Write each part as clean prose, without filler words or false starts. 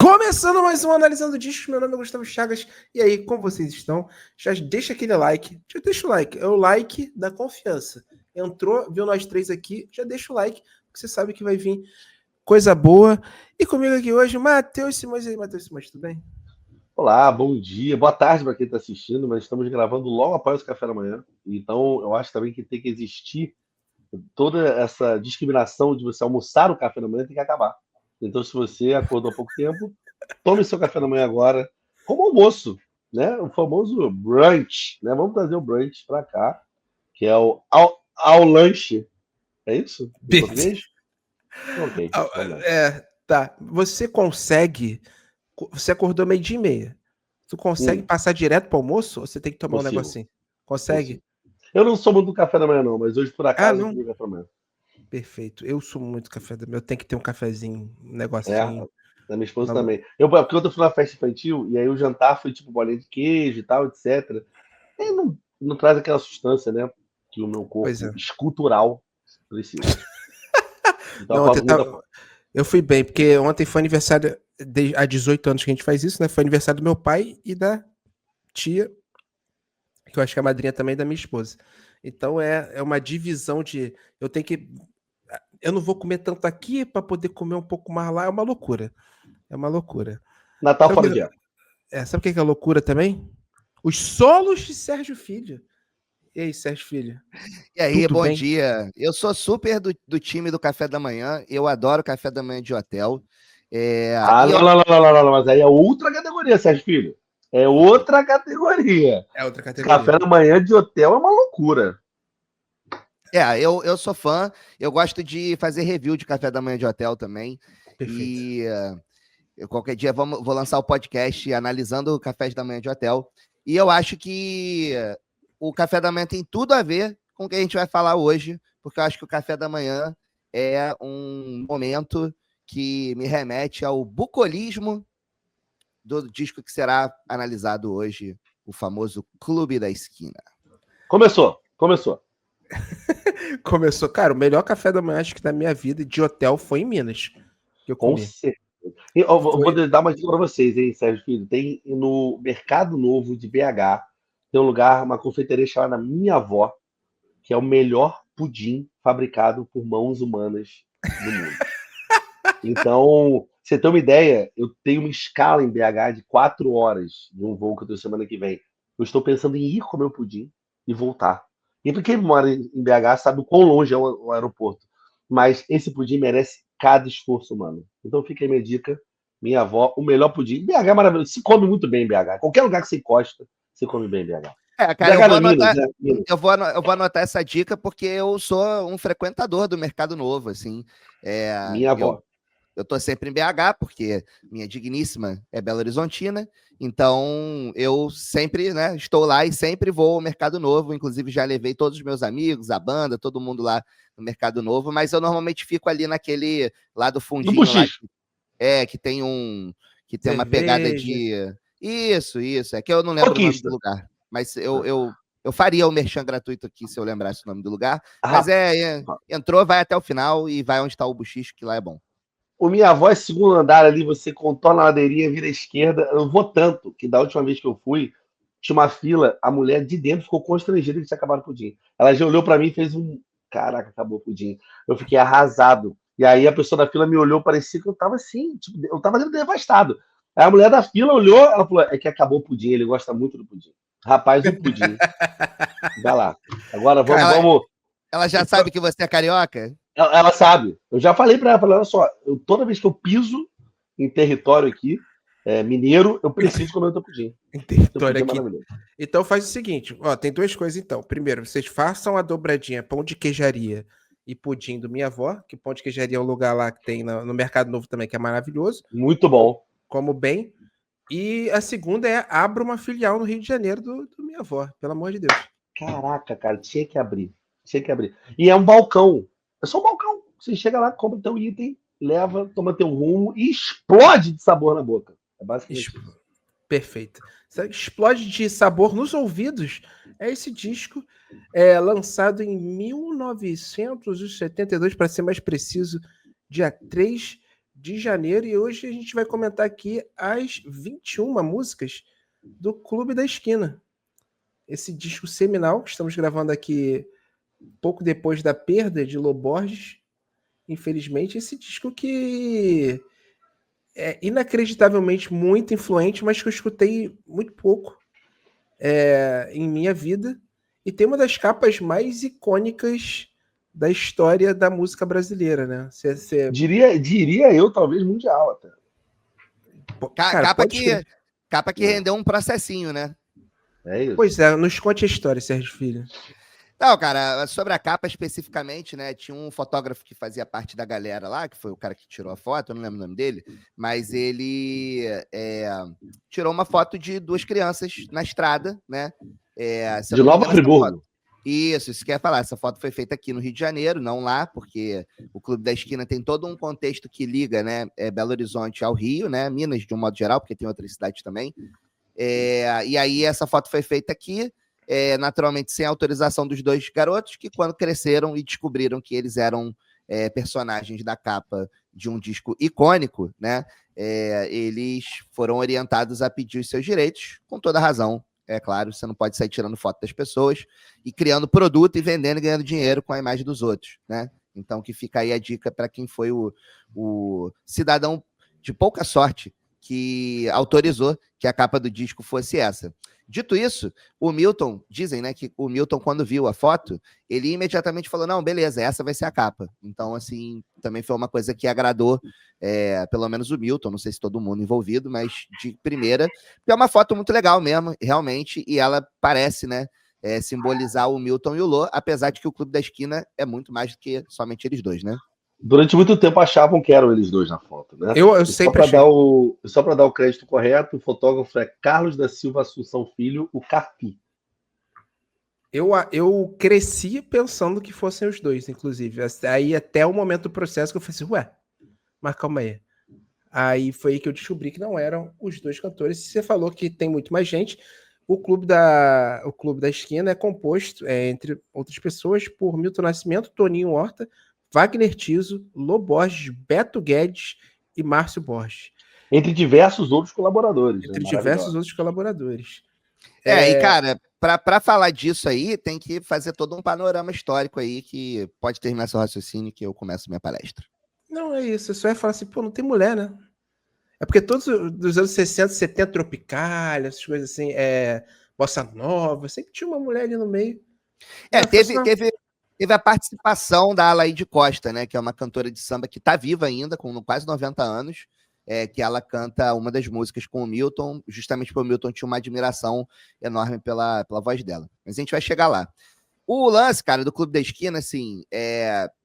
Começando mais um Analisando Discos, meu nome é Gustavo Chagas, e aí, como vocês estão? Já deixa aquele like, já deixa o like, é o like da confiança. Entrou, viu nós três aqui, já deixa o like, porque você sabe que vai vir coisa boa. E comigo aqui hoje, Matheus Simões. E aí, Matheus Simões, tudo bem? Olá, bom dia, boa tarde para quem está assistindo, mas estamos gravando logo após o café da manhã. Então, eu acho também que tem que existir toda essa discriminação de você almoçar o café da manhã tem que acabar. Então, se você acordou há pouco tempo, tome seu café da manhã agora como almoço, né? O famoso brunch, né? Vamos trazer o brunch para cá, que é o ao lanche. É isso? Em português? Ok, vamos lá. Tá. Você acordou 12h30. Tu consegue Hum, passar direto pro almoço ou você tem que tomar um consigo, negocinho? Consegue? consigo. Eu não sou muito do café da manhã, não, mas hoje, por Ah, acaso, eu não. comi café da manhã. Perfeito. Eu sou muito café da manhã. Eu tenho que ter um cafezinho, um É, negocinho. da minha esposa também. Porque eu fui na festa infantil, e aí o jantar foi tipo bolinha de queijo e tal, etc. E não traz aquela substância, né? Que o meu Pois corpo é. escultural precisa. Então eu Não, faço muita falta. eu fui bem, porque ontem foi aniversário, há 18 anos que a gente faz isso, né? Foi aniversário do meu pai e da tia, que eu acho que é a madrinha também da minha esposa. Então é uma divisão de. Eu tenho que. Eu não vou comer tanto aqui para poder comer um pouco mais lá. É uma loucura. É uma loucura. Natal Sabe fora o de que, época. sabe o que é loucura também? Os solos de Sérgio Filho. E aí, Sérgio Filho? E aí, Tudo bom bem? dia. Eu sou super do time do café da manhã. Eu adoro café da manhã de hotel. É, Ah, e não, eu, não, não, não, não, não, mas aí é outra categoria, Sérgio Filho. É outra categoria. É outra Esse categoria. café da manhã de hotel é uma loucura. eu sou fã. Eu gosto de fazer review de café da manhã de hotel também. Perfeito. E qualquer dia vou lançar o podcast analisando cafés da manhã de hotel. E eu acho que o café da manhã tem tudo a ver com o que a gente vai falar hoje, porque eu acho que o café da manhã é um momento que me remete ao bucolismo do disco que será analisado hoje, o famoso Clube da Esquina. Começou, começou. Começou, cara, o melhor café da manhã, acho que da minha vida de hotel foi em Minas, que eu Com comi. certeza. E, ó, vou Foi. dar uma dica para vocês, hein, Sérgio Filho. Tem no Mercado Novo de BH, tem um lugar, uma confeitaria chamada Minha Avó, que é o melhor pudim fabricado por mãos humanas do mundo. Então, você tem uma ideia, eu tenho uma escala em BH de 4 horas de um voo que eu tenho semana que vem. Eu estou pensando em ir comer o pudim e voltar. E para quem mora em BH sabe o quão longe é o aeroporto. Mas esse pudim merece cada esforço humano. Então fica aí minha dica, minha avó, o melhor pudim. BH é maravilhoso, se come muito bem em BH. Qualquer lugar que você encosta, você come bem em BH. Cara, BH não, Minas, né? Minas. eu vou anotar essa dica porque eu sou um frequentador do Mercado Novo, assim. É, Minha eu avó. eu tô sempre em BH, porque minha digníssima é Belo Horizontina, então eu sempre, né, estou lá e sempre vou ao Mercado Novo, inclusive já levei todos os meus amigos, a banda, todo mundo lá no Mercado Novo, mas eu normalmente fico ali naquele, lá do Do fundinho, lá Buchicho. que tem uma pegada Cerveja. de... Isso, é que eu não lembro o nome do Conquista. lugar, mas eu faria o merchan gratuito aqui se eu lembrasse o nome do lugar, mas Ah, entrou, vai até o final e vai onde está o Buchicho, que lá é bom. o Minha Voz, segundo andar ali, você contorna a ladeirinha, vira à esquerda. Eu vou tanto que da última vez que eu fui, tinha uma fila, a mulher de dentro ficou constrangida que tinha acabado o pudim. Ela já olhou pra mim e fez um. Caraca, acabou o pudim. Eu fiquei arrasado. E aí a pessoa da fila me olhou, parecia que eu tava assim, tipo, eu tava devastado. Aí a mulher da fila olhou, ela falou: é que acabou o pudim, ele gosta muito do pudim. Rapaz, o pudim. Vai lá. Agora vamos, Cara, Ela, vamos. ela já sabe que você é carioca? Ela sabe. Eu já falei pra ela, falei, olha só, toda vez que eu piso em território aqui, mineiro, eu preciso comer o teu pudim. em Teu território pudim é aqui. maravilhoso. Então faz o seguinte, ó, tem duas coisas então. Primeiro, vocês façam a dobradinha pão de queijaria e pudim do minha avó, que pão de queijaria é um lugar lá que tem no Mercado Novo também, que é maravilhoso. Muito bom. Como bem. E a segunda é abra uma filial no Rio de Janeiro do minha avó, pelo amor de Deus. Caraca, cara, tinha que abrir. Tinha que abrir. E é um balcão. É só um balcão. Você chega lá, compra teu item, leva, toma teu rumo e explode de sabor na boca. É Es- basicamente isso. Perfeito. Explode de sabor nos ouvidos. É esse disco, lançado em 1972, para ser mais preciso, dia 3 de janeiro e hoje a gente vai comentar aqui as 21 músicas do Clube da Esquina. Esse disco seminal, que estamos gravando aqui pouco depois da perda de Lô Borges, infelizmente, esse disco que é inacreditavelmente muito influente, mas que eu escutei muito pouco em minha vida, e tem uma das capas mais icônicas da história da música brasileira, né? Diria eu, talvez mundial até. Cara, capa que rendeu um processinho, né? É isso. Pois é, nos conte a história, Sérgio Filho. Não, cara, sobre a capa especificamente, né? Tinha um fotógrafo que fazia parte da galera lá, que foi o cara que tirou a foto, eu não lembro o nome dele, mas ele tirou uma foto de duas crianças na estrada, né? De Nova Friburgo. Isso que eu ia falar. Essa foto foi feita aqui no Rio de Janeiro, não lá, porque o Clube da Esquina tem todo um contexto que liga, né, Belo Horizonte ao Rio, né? Minas, de um modo geral, porque tem outras cidades também. E aí essa foto foi feita aqui, naturalmente sem autorização dos dois garotos, que quando cresceram e descobriram que eles eram personagens da capa de um disco icônico, né? Eles foram orientados a pedir os seus direitos, com toda razão. É claro, você não pode sair tirando foto das pessoas e criando produto e vendendo e ganhando dinheiro com a imagem dos outros, né? Então, que fica aí a dica para quem foi o cidadão de pouca sorte que autorizou que a capa do disco fosse essa. Dito isso, o Milton, dizem, né, que o Milton, quando viu a foto, ele imediatamente falou, não, beleza, essa vai ser a capa. Então, assim, também foi uma coisa que agradou, pelo menos o Milton, não sei se todo mundo envolvido, mas de primeira, porque é uma foto muito legal mesmo, realmente, e ela parece, né, simbolizar o Milton e o Lô, apesar de que o Clube da Esquina é muito mais do que somente eles dois, né? Durante muito tempo achavam que eram eles dois na foto, né? Eu sempre achei. Só para dar o crédito correto, o fotógrafo é Carlos da Silva Assunção Filho, o Carpi. Eu cresci pensando que fossem os dois, inclusive. Aí até o momento do processo que eu falei assim, ué, mas calma aí. Aí foi aí que eu descobri que não eram os dois cantores. Você falou que tem muito mais gente. O Clube da Esquina é composto, entre outras pessoas, por Milton Nascimento, Toninho Horta, Wagner Tiso, Lô Borges, Beto Guedes e Márcio Borges. Entre diversos outros colaboradores. Entre diversos outros colaboradores. E cara, para falar disso aí, tem que fazer todo um panorama histórico aí, que pode terminar seu raciocínio que eu começo minha palestra. Não, é isso. Eu só ia falar assim, pô, não tem mulher, né? É porque todos dos anos 60, 70, Tropicália, essas coisas assim, Bossa Nova, sempre tinha uma mulher ali no meio. Teve a participação da Alaide Costa, né, que é uma cantora de samba que está viva ainda, com quase 90 anos, que ela canta uma das músicas com o Milton, justamente porque o Milton tinha uma admiração enorme pela voz dela. Mas a gente vai chegar lá. O lance, cara, do Clube da Esquina, assim,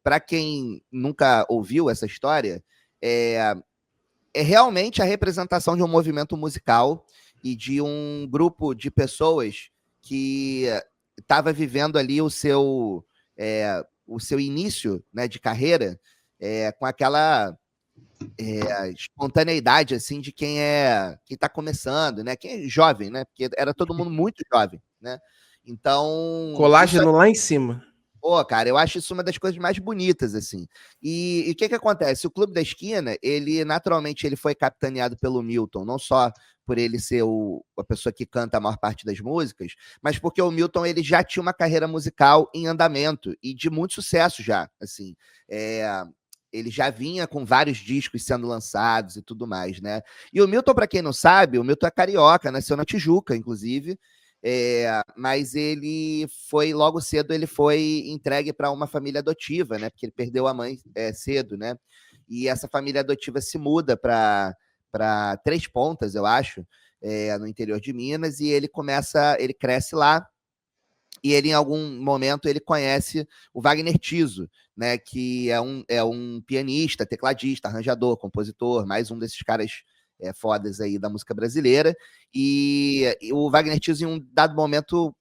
para quem nunca ouviu essa história, é realmente a representação de um movimento musical e de um grupo de pessoas que estava vivendo ali o seu início, né, de carreira, com aquela espontaneidade assim de quem está começando, né, quem é jovem, né, porque era todo mundo muito jovem, né? Então, colágeno lá em cima. Pô, cara, eu acho isso uma das coisas mais bonitas, assim. E o que acontece? O Clube da Esquina, ele naturalmente ele foi capitaneado pelo Milton, não só por ele ser a pessoa que canta a maior parte das músicas, mas porque o Milton ele já tinha uma carreira musical em andamento e de muito sucesso já, assim. Ele já vinha com vários discos sendo lançados e tudo mais, né? E o Milton, para quem não sabe, o Milton é carioca, nasceu na Tijuca, inclusive, mas ele foi, logo cedo, ele foi entregue para uma família adotiva, né? Porque ele perdeu a mãe cedo, né? E essa família adotiva se muda para Três Pontas, eu acho, no interior de Minas, e ele cresce lá, e ele, em algum momento, ele conhece o Wagner Tiso, né? Que é um pianista, tecladista, arranjador, compositor, mais um desses caras fodas aí da música brasileira, e o Wagner Tiso, em um dado momento,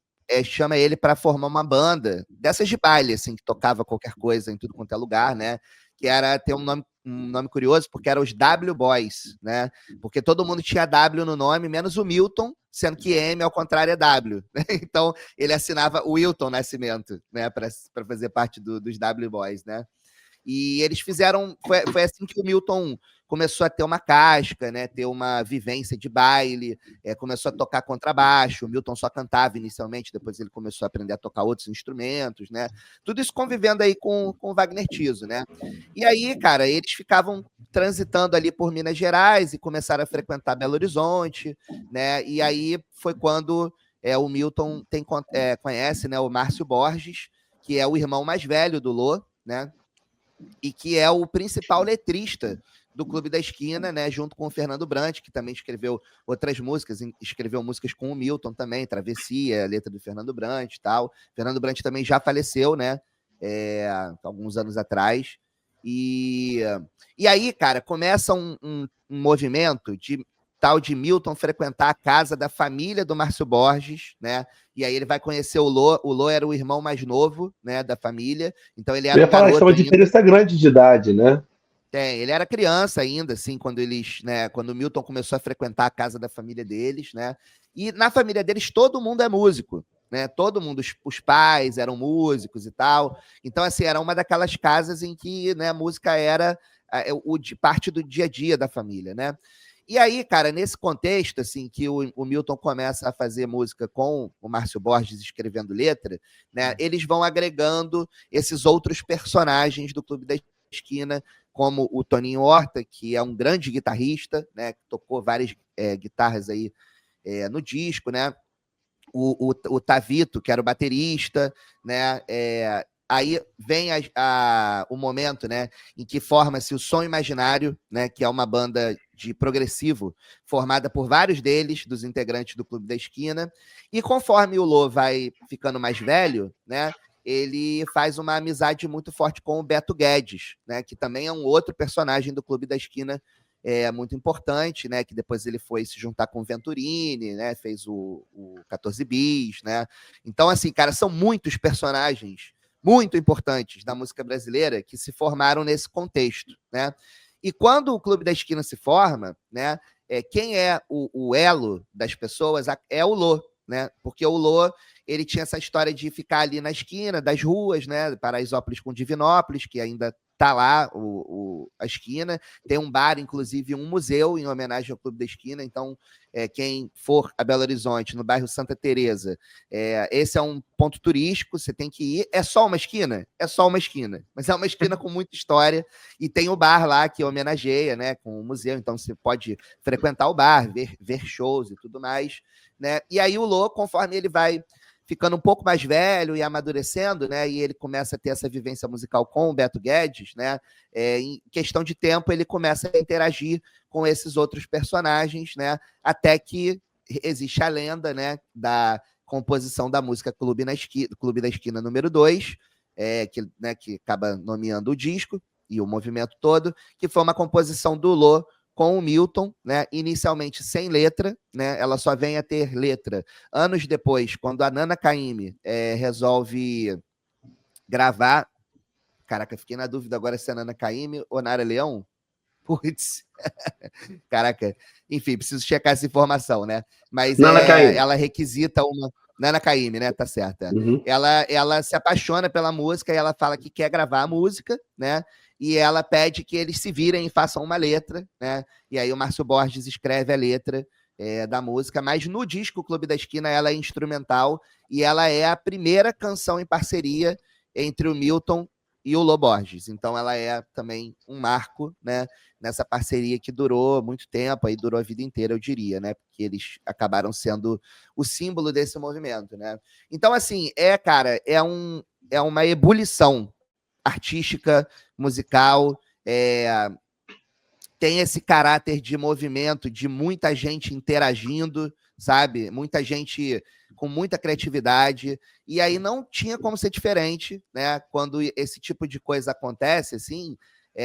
chama ele para formar uma banda dessas de baile, assim, que tocava qualquer coisa em tudo quanto é lugar, né? Que era ter um nome curioso, porque eram os W Boys, né? Porque todo mundo tinha W no nome, menos o Milton, sendo que M, ao contrário, é W. Né? Então, ele assinava o Wilton Nascimento, né? Para fazer parte dos W Boys, né? E eles fizeram... Foi assim que o Milton começou a ter uma casca, né? Ter uma vivência de baile, começou a tocar contrabaixo. O Milton só cantava inicialmente, depois ele começou a aprender a tocar outros instrumentos, né? Tudo isso convivendo aí com o Wagner Tiso, né? E aí, cara, eles ficavam transitando ali por Minas Gerais e começaram a frequentar Belo Horizonte, né? E aí foi quando o Milton conhece, né, o Márcio Borges, que é o irmão mais velho do Lô, né? E que é o principal letrista do Clube da Esquina, né, junto com o Fernando Brant, que também escreveu outras músicas, escreveu músicas com o Milton também, Travessia, a letra do Fernando Brant e tal. Fernando Brant também já faleceu, né, alguns anos atrás. E aí, cara, começa um movimento de tal de Milton frequentar a casa da família do Márcio Borges, né? E aí ele vai conhecer o Lô. O Lô era o irmão mais novo, né, da família. Então ele era Eu ia falar, isso é uma diferença grande de idade, né? Ele era criança ainda, assim, quando o Milton começou a frequentar a casa da família deles, né? E na família deles todo mundo é músico, né? Todo mundo, os pais eram músicos e tal. Então, assim, era uma daquelas casas em que, né, a música era parte do dia a dia da família, né? E aí, cara, nesse contexto, assim, que o Milton começa a fazer música com o Márcio Borges escrevendo letra, né? Eles vão agregando esses outros personagens do Clube da Esquina, como o Toninho Horta, que é um grande guitarrista, né, que tocou várias guitarras aí no disco, né? O Tavito, que era o baterista, né? Aí vem o momento, né, em que forma-se o Som Imaginário, né, que é uma banda de progressivo formada por vários deles, dos integrantes do Clube da Esquina. E conforme o Lô vai ficando mais velho, né, ele faz uma amizade muito forte com o Beto Guedes, né, que também é um outro personagem do Clube da Esquina muito importante, né, que depois ele foi se juntar com o Venturini, né, fez o 14 Bis, né. Então, assim, cara, são muitos personagens muito importantes da música brasileira que se formaram nesse contexto, né. E quando o Clube da Esquina se forma, né, quem é o elo das pessoas é o Lô, né, porque o Lô, ele tinha essa história de ficar ali na esquina das ruas, né, Paraisópolis com Divinópolis, que ainda tá lá a esquina, tem um bar, inclusive um museu em homenagem ao Clube da Esquina, então quem for a Belo Horizonte, no bairro Santa Teresa, esse é um ponto turístico, você tem que ir, é só uma esquina? É só uma esquina, mas é uma esquina com muita história, e tem o bar lá que homenageia, né, com o museu, então você pode frequentar o bar, ver shows e tudo mais, né, e aí o Lô, conforme ele vai ficando um pouco mais velho e amadurecendo, né? E ele começa a ter essa vivência musical com o Beto Guedes, né? Em questão de tempo, ele começa a interagir com esses outros personagens, né? Até que existe a lenda, né, da composição da música Clube da Esquina número 2, que acaba nomeando o disco e o movimento todo, que foi uma composição do Lô com o Milton, né, inicialmente sem letra, né, ela só vem a ter letra anos depois, quando a Nana Caymmi resolve gravar. Caraca, fiquei na dúvida agora se é Nana Caymmi ou Nara Leão. Putz, caraca, enfim, preciso checar essa informação, né? Mas ela requisita uma. Nana Caymmi, né? Tá certo. Uhum. Ela se apaixona pela música e ela fala que quer gravar a música, né? E ela pede que eles se virem e façam uma letra, né? E aí o Márcio Borges escreve a letra da música, mas no disco Clube da Esquina ela é instrumental e ela é a primeira canção em parceria entre o Milton e o Lô Borges. Então ela é também um marco, né, nessa parceria que durou muito tempo, aí durou a vida inteira, eu diria, né? Porque eles acabaram sendo o símbolo desse movimento, né? Então, assim, cara, é uma ebulição artística, musical, tem esse caráter de movimento, de muita gente interagindo, sabe? Muita gente com muita criatividade, e aí não tinha como ser diferente, né? Quando esse tipo de coisa acontece, assim,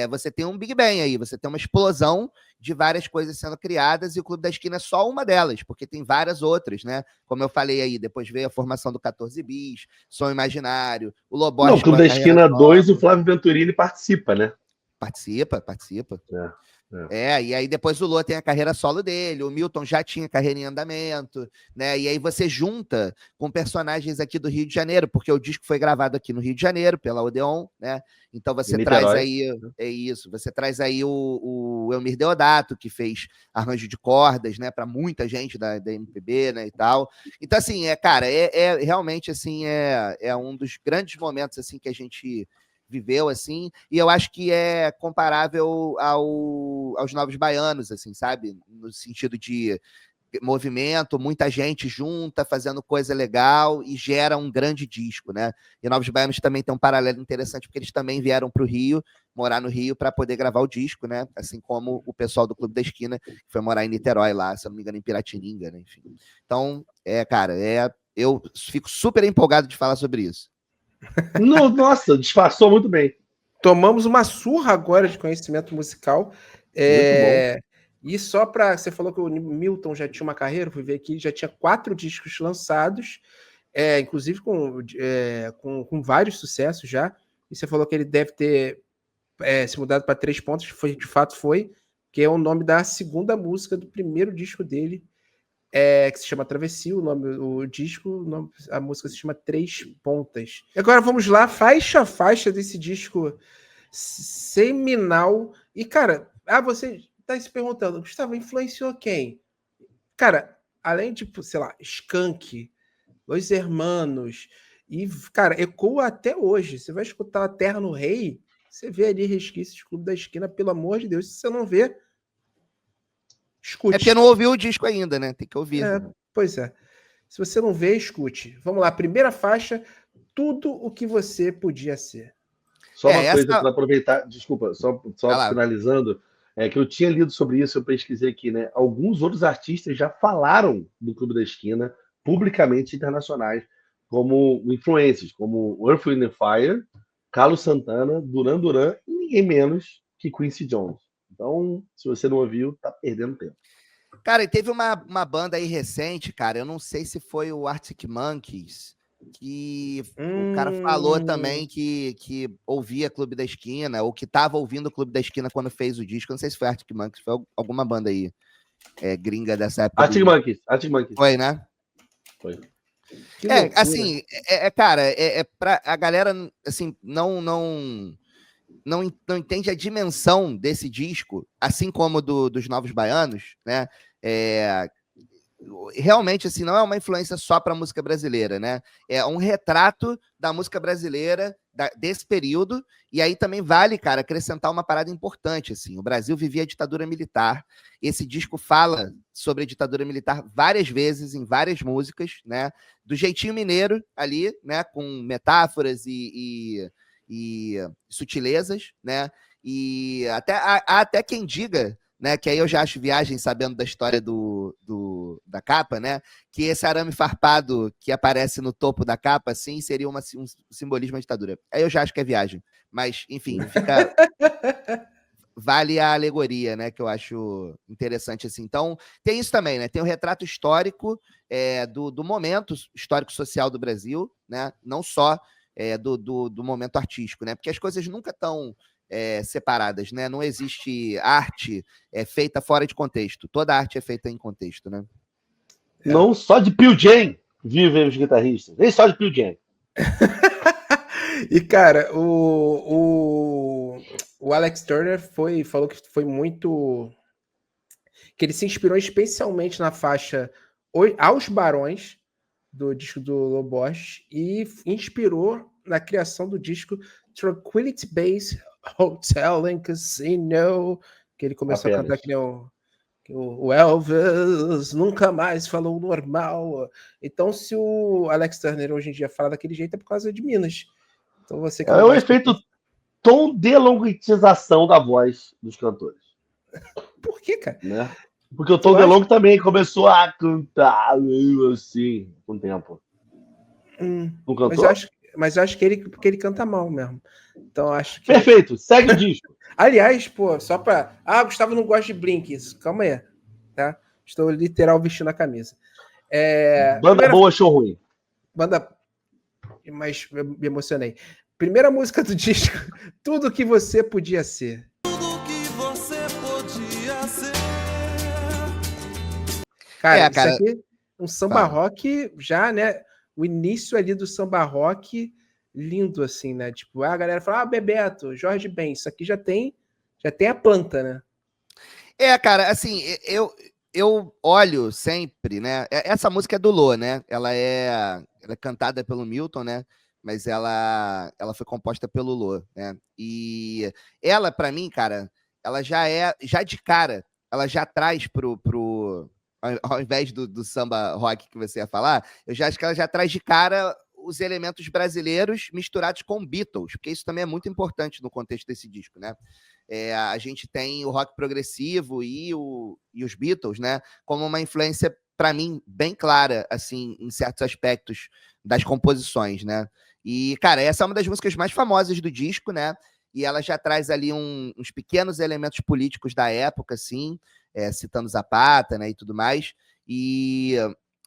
você tem um Big Bang aí, você tem uma explosão de várias coisas sendo criadas, e o Clube da Esquina é só uma delas, porque tem várias outras, né? Como eu falei aí, depois veio a formação do 14 Bis, Som Imaginário, o Lô Borges... Não, o Clube da Esquina 2, o Flávio Venturini participa, né? Participa. E aí depois o Lô tem a carreira solo dele, o Milton já tinha carreira em andamento, né? E aí você junta com personagens aqui do Rio de Janeiro, porque o disco foi gravado aqui no Rio de Janeiro, pela Odeon, né? Então você traz aí, você traz aí o Elmir Deodato, que fez arranjo de cordas, né, para muita gente da MPB, né, e tal. Então, assim, cara, realmente, assim, é um dos grandes momentos, assim, que a gente viveu, assim, e eu acho que é comparável aos Novos Baianos, assim, sabe? No sentido de movimento, muita gente junta, fazendo coisa legal e gera um grande disco, né? E Novos Baianos também tem um paralelo interessante, porque eles também vieram para o Rio, morar no Rio para poder gravar o disco, né? Assim como o pessoal do Clube da Esquina, que foi morar em Niterói lá, se eu não me engano, em Piratininga, né? Enfim. Então, cara, eu fico super empolgado de falar sobre isso. Nossa, disfarçou muito bem. Tomamos uma surra agora de conhecimento musical. Muito bom. E só para... Você falou que o Milton já tinha uma carreira, fui ver aqui, já tinha 4 discos lançados, inclusive com vários sucessos já. E você falou que ele deve ter se mudado para 3 pontos, de fato foi, que é o nome da segunda música do primeiro disco dele, que se chama Travessia, a música se chama 3 Pontas. E agora vamos lá, faixa a faixa desse disco seminal. E, cara, você tá se perguntando, Gustavo, influenciou quem? Cara, além de, sei lá, Skank, Los Hermanos, e, cara, ecoa até hoje. Você vai escutar A Terra no Rei, você vê ali resquícios de Clube da Esquina, pelo amor de Deus. Se você não vê, escute. É porque não ouviu o disco ainda, né? Tem que ouvir. Pois é. Se você não vê, escute. Vamos lá, primeira faixa, Tudo o que Você Podia Ser. Só uma coisa para aproveitar, desculpa, só finalizando, que eu tinha lido sobre isso, eu pesquisei aqui, né? Alguns outros artistas já falaram do Clube da Esquina, publicamente internacionais, como influências, como Earth, Wind and Fire, Carlos Santana, Duran Duran e ninguém menos que Quincy Jones. Então, se você não ouviu, tá perdendo tempo. Cara, e teve uma banda aí recente, cara, eu não sei se foi o Arctic Monkeys, que o cara falou também que ouvia Clube da Esquina, ou que estava ouvindo o Clube da Esquina quando fez o disco. Eu não sei se foi Arctic Monkeys, foi alguma banda aí gringa dessa época. Arctic Monkeys. Foi, né? Foi. Assim, cara, pra a galera, assim, não entende a dimensão desse disco, assim como dos Novos Baianos, né? Realmente, assim, não é uma influência só para a música brasileira, né? É um retrato da música brasileira desse período, e aí também vale, cara, acrescentar uma parada importante, assim, o Brasil vivia a ditadura militar, esse disco fala sobre a ditadura militar várias vezes, em várias músicas, né? Do jeitinho mineiro ali, né? Com metáforas e sutilezas, né? E até quem diga, né, que aí eu já acho viagem sabendo da história da capa, né, que esse arame farpado que aparece no topo da capa, assim, seria um simbolismo da ditadura. Aí eu já acho que é viagem. Mas, enfim, vale a alegoria, né, que eu acho interessante, assim. Então, tem isso também, né, tem o retrato histórico do momento histórico-social do Brasil, né, não só do momento artístico, né, porque as coisas nunca estão separadas, né? Não existe arte feita fora de contexto. Toda arte é feita em contexto, né? Não só de Pearl Jam vivem os guitarristas, nem só de Pearl Jam. E, cara, o Alex Turner falou que foi muito... que ele se inspirou especialmente na faixa Aos Barões, do disco do Loborges, e inspirou na criação do disco Tranquility Base Hotel and Casino, que ele começou a cantar que nem o Elvis nunca mais falou normal. Então, se o Alex Turner hoje em dia fala daquele jeito, é por causa de Minas. Então, você que o efeito tom de elongatização da voz dos cantores. Por quê, cara? Né? Porque o Tom DeLonge também começou a cantar assim, com o tempo. Não cantou? Mas eu acho que ele canta mal mesmo. Então, acho que... Perfeito, segue o disco. Aliás, pô, só pra... Gustavo não gosta de Blink. Calma aí, tá? Estou literal vestindo a camisa. Banda boa, show ruim. Banda... Mas eu me emocionei. Primeira música do disco, Tudo Que Você Podia Ser. Tudo que você podia Cara, isso cara, aqui é um samba rock já, né? O início ali do samba rock lindo, assim, né? Tipo, a galera fala, Bebeto, Jorge Ben, isso aqui já tem a planta, né? Cara, assim, eu olho sempre, né? Essa música é do Lô, né? Ela é cantada pelo Milton, né? Mas ela foi composta pelo Lô, né? E ela, pra mim, cara, ela já de cara, ela já traz ao invés do samba rock que você ia falar, eu já acho que ela já traz de cara os elementos brasileiros misturados com Beatles, porque isso também é muito importante no contexto desse disco, né? A gente tem o rock progressivo e os Beatles, né, como uma influência, para mim, bem clara, assim, em certos aspectos das composições, né? E, cara, essa é uma das músicas mais famosas do disco, né? E ela já traz ali uns pequenos elementos políticos da época, assim, citando Zapata, né, e tudo mais. E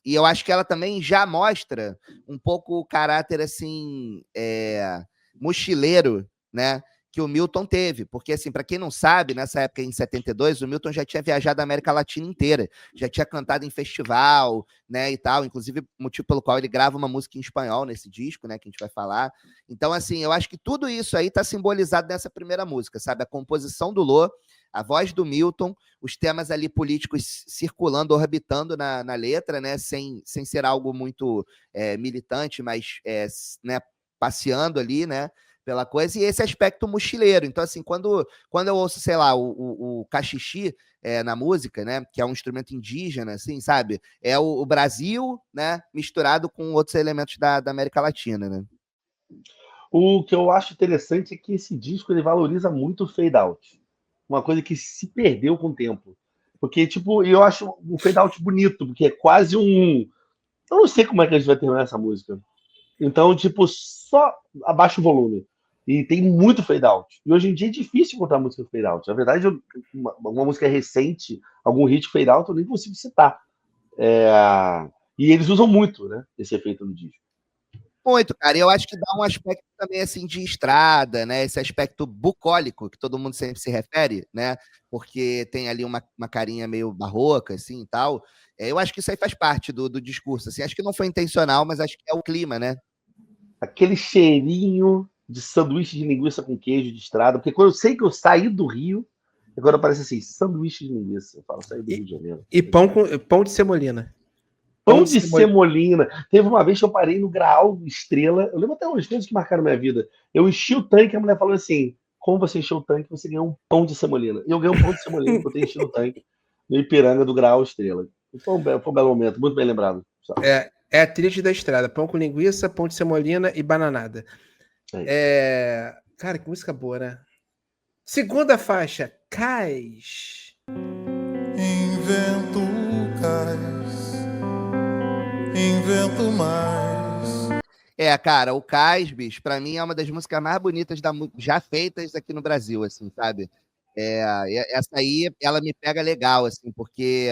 eu acho que ela também já mostra um pouco o caráter, assim, mochileiro, né, que o Milton teve, porque, assim, para quem não sabe, nessa época, em 72, o Milton já tinha viajado a América Latina inteira, já tinha cantado em festival, né, e tal, inclusive motivo pelo qual ele grava uma música em espanhol nesse disco, né, que a gente vai falar. Então, assim, eu acho que tudo isso aí tá simbolizado nessa primeira música, sabe? A composição do Lô, a voz do Milton, os temas ali políticos circulando, orbitando na letra, né, sem ser algo muito militante, mas né, passeando ali, né, pela coisa, e esse aspecto mochileiro. Então, assim, quando eu ouço, sei lá, o cachixi na música, né, que é um instrumento indígena, assim, sabe? É o Brasil, né, misturado com outros elementos da América Latina, né? O que eu acho interessante é que esse disco ele valoriza muito o fade out. Uma coisa que se perdeu com o tempo. Porque, tipo, eu acho o fade out bonito, porque é quase um. Eu não sei como é que a gente vai terminar essa música. Então, tipo, só abaixa o volume. E tem muito fade out. E hoje em dia é difícil encontrar música fade out. Na verdade, uma música recente, algum hit fade out, eu nem consigo citar. E eles usam muito, né? Esse efeito no disco. Muito, cara. E eu acho que dá um aspecto também assim de estrada, né? Esse aspecto bucólico que todo mundo sempre se refere, né? Porque tem ali uma carinha meio barroca, assim e tal. Eu acho que isso aí faz parte do discurso. Assim. Acho que não foi intencional, mas acho que é o clima, né? Aquele cheirinho de sanduíche de linguiça com queijo de estrada, porque quando eu sei que eu saí do Rio, agora aparece assim, sanduíche de linguiça. Eu falo, saí do Rio de Janeiro. E pão de semolina. Pão de semolina. Teve uma vez que eu parei no Graal Estrela. Eu lembro até hoje, coisas que marcaram minha vida. Eu enchi o tanque, a mulher falou assim: como você encheu o tanque, você ganhou um pão de semolina. E eu ganhei um pão de semolina porque eu tenho enchido o tanque no Ipiranga do Graal Estrela. Foi um belo momento, muito bem lembrado. É a tríade da estrada: pão com linguiça, pão de semolina e bananada. Cara, que música boa, né? Segunda faixa, Cais. Invento cais, invento mais. Cara, o Cais, bicho, pra mim é uma das músicas mais bonitas já feitas aqui no Brasil, assim, sabe? Essa aí, ela me pega legal, assim, porque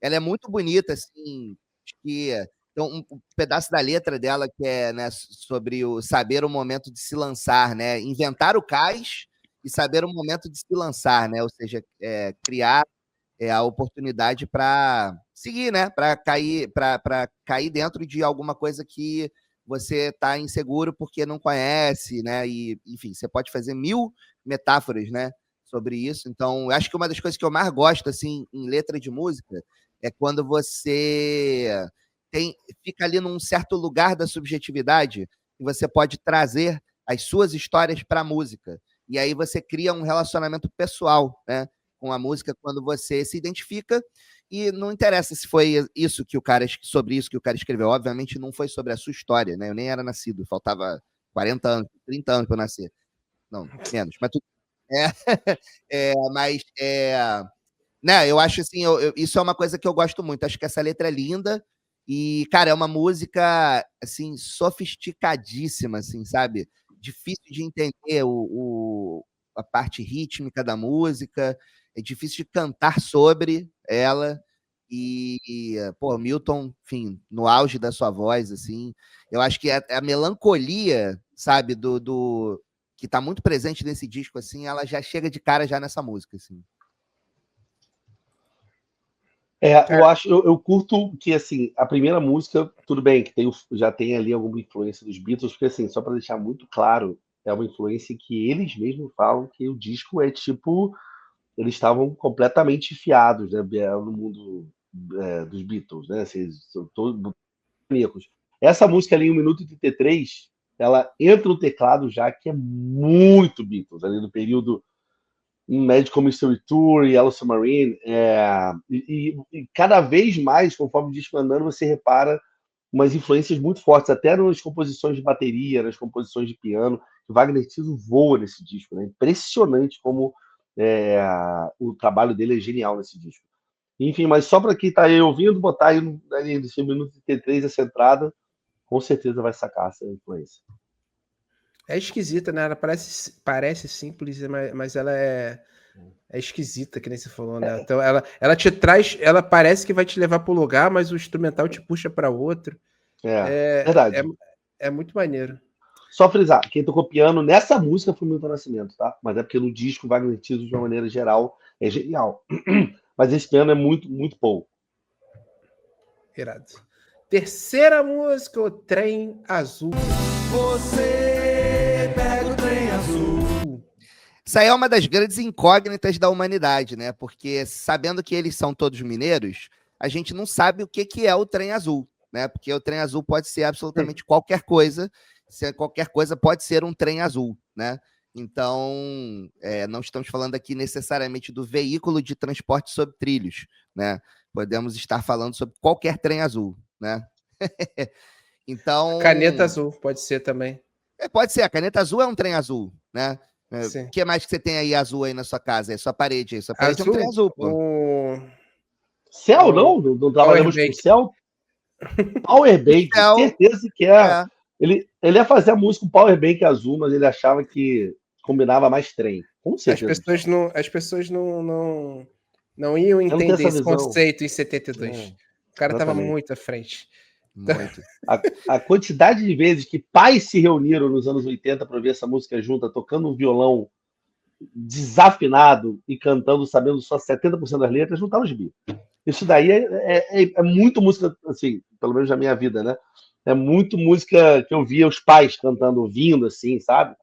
ela é muito bonita, assim, que então, um pedaço da letra dela que é, né, sobre o saber o momento de se lançar, né? Inventar o cais e saber o momento de se lançar, né? Ou seja, criar a oportunidade para seguir, né? Para cair dentro de alguma coisa que você está inseguro porque não conhece, né? E, enfim, você pode fazer 1000 metáforas, né? Sobre isso. Então, eu acho que uma das coisas que eu mais gosto, assim, em letra de música, é quando você fica ali num certo lugar da subjetividade e você pode trazer as suas histórias para a música. E aí você cria um relacionamento pessoal, né? Com a música quando você se identifica e não interessa se foi sobre isso que o cara escreveu. Obviamente não foi sobre a sua história, né? Eu nem era nascido, faltava 40 anos, 30 anos para eu nascer. Não, menos, mas tudo. Mas né, eu acho assim, isso é uma coisa que eu gosto muito. Acho que essa letra é linda e, cara, é uma música assim sofisticadíssima, assim, sabe? Difícil de entender a parte rítmica da música, é difícil de cantar sobre ela. Pô, Milton, enfim, no auge da sua voz, assim, eu acho que a melancolia, sabe, do que tá muito presente nesse disco, assim, ela já chega de cara já nessa música, assim. Eu curto que, assim, a primeira música, tudo bem, que já tem ali alguma influência dos Beatles, porque, assim, só para deixar muito claro, é uma influência que eles mesmos falam que o disco é tipo, eles estavam completamente enfiados, né, no mundo dos Beatles, né, assim, eles são todos maníacos. Essa música ali, 1 minuto e 33, ela entra no teclado já, que é muito Beatles, ali no período Magical Mystery Tour e Yellow Submarine, e cada vez mais, conforme o disco vai andando, você repara umas influências muito fortes, até nas composições de bateria, nas composições de piano. O Wagner Tiso voa nesse disco, né? Impressionante como o trabalho dele é genial nesse disco. Enfim, mas só para quem está aí ouvindo, botar aí nesse 1 minuto e 33 essa entrada, com certeza vai sacar essa influência. É esquisita, né? Ela parece simples, mas ela é esquisita, que nem você falou, né? Então ela te traz, ela parece que vai te levar para o lugar, mas o instrumental te puxa para outro. Verdade. É muito maneiro. Só frisar, quem tocou piano nessa música foi o Milton Nascimento, tá? Mas é porque no disco o Wagner Tiso, de uma maneira geral, é genial. Mas esse piano é muito, muito bom. Irado. Terceira música, o Trem Azul. Você pega o trem azul. Isso aí é uma das grandes incógnitas da humanidade, né? Porque sabendo que eles são todos mineiros, a gente não sabe o que é o trem azul, né? Porque o trem azul pode ser absolutamente qualquer coisa. Qualquer coisa pode ser um trem azul, né? Então, não estamos falando aqui necessariamente do veículo de transporte sobre trilhos, né? Podemos estar falando sobre qualquer trem azul, né? Então, Caneta azul pode ser também. Pode ser, a caneta azul é um trem azul, né? Sim. O que mais que você tem aí azul aí na sua casa? Sua parede aí. Sua parede Azul, é um trem azul, pô. Céu, não trabalhamos com céu? Powerbank, certeza que Ele ia fazer a música com Powerbank azul, mas ele achava que combinava mais trem. Com certeza. As pessoas não iam entender esse conceito em 72. O cara estava muito à frente. Muito. A quantidade de vezes que pais se reuniram nos anos 80 para ver essa música junta, tocando um violão desafinado e cantando, sabendo só 70% das letras, não estava de bico. Isso daí é muito música, assim, pelo menos na minha vida, né? É muito música que eu via os pais cantando, ouvindo, assim, sabe?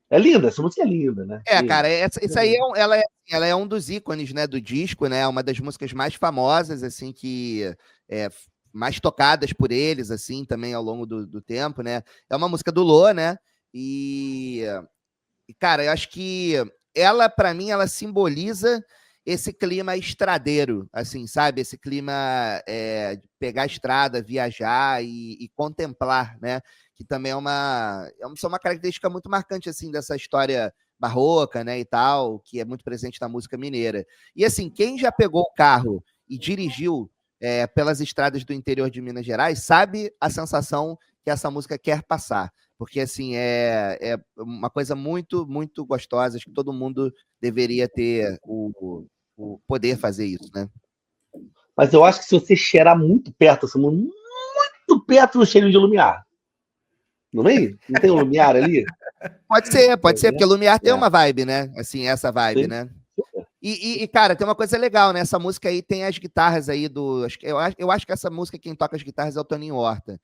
É linda, essa música é linda, né? Cara, isso aí ela é um dos ícones, né, do disco, né? Uma das músicas mais famosas, assim, que mais tocadas por eles, assim, também ao longo do tempo, né? É uma música do Lô, né? E cara, eu acho que ela, para mim, ela simboliza esse clima estradeiro, assim, sabe? Esse clima de pegar a estrada, viajar e contemplar, né? Que também é uma característica muito marcante, assim, dessa história barroca, né, e tal, que é muito presente na música mineira. E, assim, quem já pegou o carro e dirigiu pelas estradas do interior de Minas Gerais sabe a sensação que essa música quer passar. Porque, assim, é uma coisa muito, muito gostosa. Acho que todo mundo deveria ter o poder fazer isso, né? Mas eu acho que se você cheirar muito perto, assim, muito perto do cheirinho de Lumiar. Não é? Não tem um Lumiar ali? Pode ser, porque Lumiar tem uma vibe, né? Assim, essa vibe, sim, né? E, cara, tem uma coisa legal, né? Essa música aí tem as guitarras aí do... Eu acho que essa música, quem toca as guitarras é o Toninho Horta.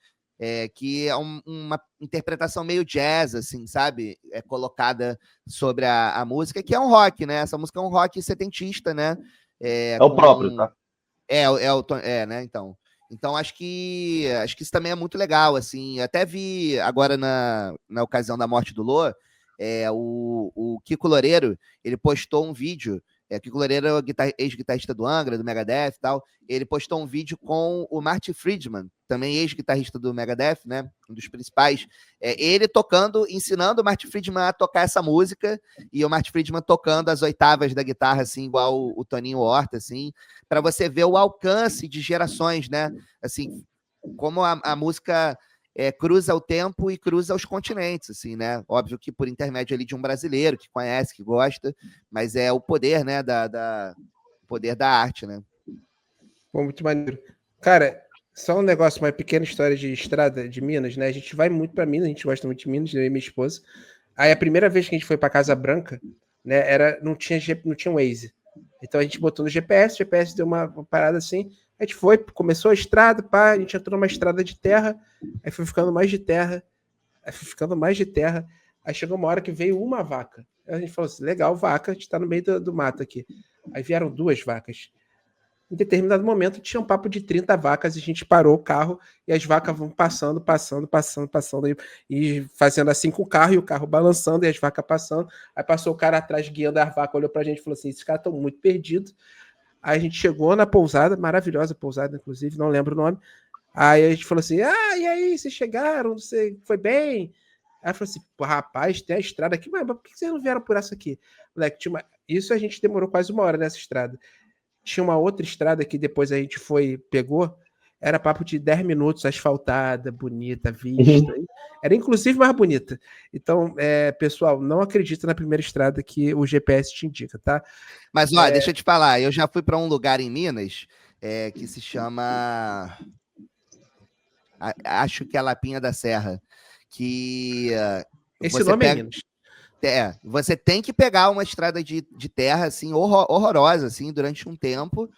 Que é uma interpretação meio jazz, assim, sabe? Colocada sobre a música, que é um rock, né? Essa música é um rock setentista, né? É o próprio, tá? Né? Então acho que isso também é muito legal, assim. Até vi agora na ocasião da morte do Lô, o Kiko Loureiro, ele postou um vídeo. Kiko Loureiro é o ex-guitarrista do Angra, do Megadeth e tal. Ele postou um vídeo com o Marty Friedman, também ex-guitarrista do Megadeth, né? Um dos principais. Ele tocando, ensinando o Marty Friedman a tocar essa música, e o Marty Friedman tocando as oitavas da guitarra, assim, igual o Toninho Horta, assim, para você ver o alcance de gerações, né? Assim, como a música cruza o tempo e cruza os continentes, assim, né? Óbvio que por intermédio ali de um brasileiro que conhece, que gosta, mas é o poder, né, poder da arte, né? Pô, muito maneiro. Cara, só um negócio, uma pequena história de estrada de Minas, né? A gente vai muito para Minas, a gente gosta muito de Minas, eu e minha esposa. Aí a primeira vez que a gente foi para Casa Branca, né, não tinha Waze. Então a gente botou no GPS, o GPS deu uma parada assim, a gente foi, começou a estrada, pá, a gente entrou numa estrada de terra, aí foi ficando mais de terra, aí chegou uma hora que veio uma vaca. Aí a gente falou assim, legal, vaca, a gente tá no meio do mato aqui. Aí vieram 2 vacas. Em determinado momento tinha um papo de 30 vacas e a gente parou o carro e as vacas vão passando e fazendo assim com o carro e o carro balançando e as vacas passando. Aí passou o cara atrás guiando as vacas, olhou pra gente e falou assim, esses caras estão muito perdidos. Aí a gente chegou na pousada, maravilhosa pousada, inclusive, não lembro o nome. Aí a gente falou assim, e aí, vocês chegaram, você foi bem? Aí falou assim, pô, rapaz, tem a estrada aqui, mas por que vocês não vieram por essa aqui? Moleque, isso a gente demorou quase 1 hora nessa estrada. Tinha uma outra estrada que depois a gente pegou, era papo de 10 minutos, asfaltada, bonita, vista. Era inclusive mais bonita. Então, pessoal, não acredita na primeira estrada que o GPS te indica, tá? Mas, deixa eu te falar, eu já fui para um lugar em Minas que se chama... Acho que é Lapinha da Serra, que esse nome é Minas. Você tem que pegar uma estrada de terra, assim, horrorosa, assim, durante um tempo,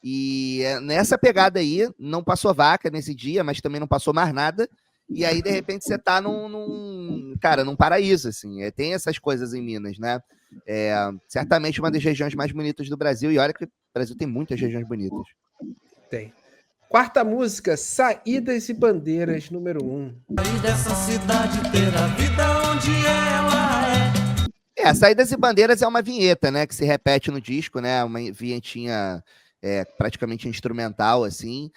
e nessa pegada aí, não passou vaca nesse dia, mas também não passou mais nada, e aí, de repente, você tá num paraíso, assim, tem essas coisas em Minas, né? Certamente uma das regiões mais bonitas do Brasil, e olha que o Brasil tem muitas regiões bonitas. Tem. Quarta música, Saídas e Bandeiras, número 1. Sair dessa cidade, ter a vida onde ela é. Saídas e Bandeiras é uma vinheta, né, que se repete no disco, né, uma vinhetinha praticamente instrumental, assim.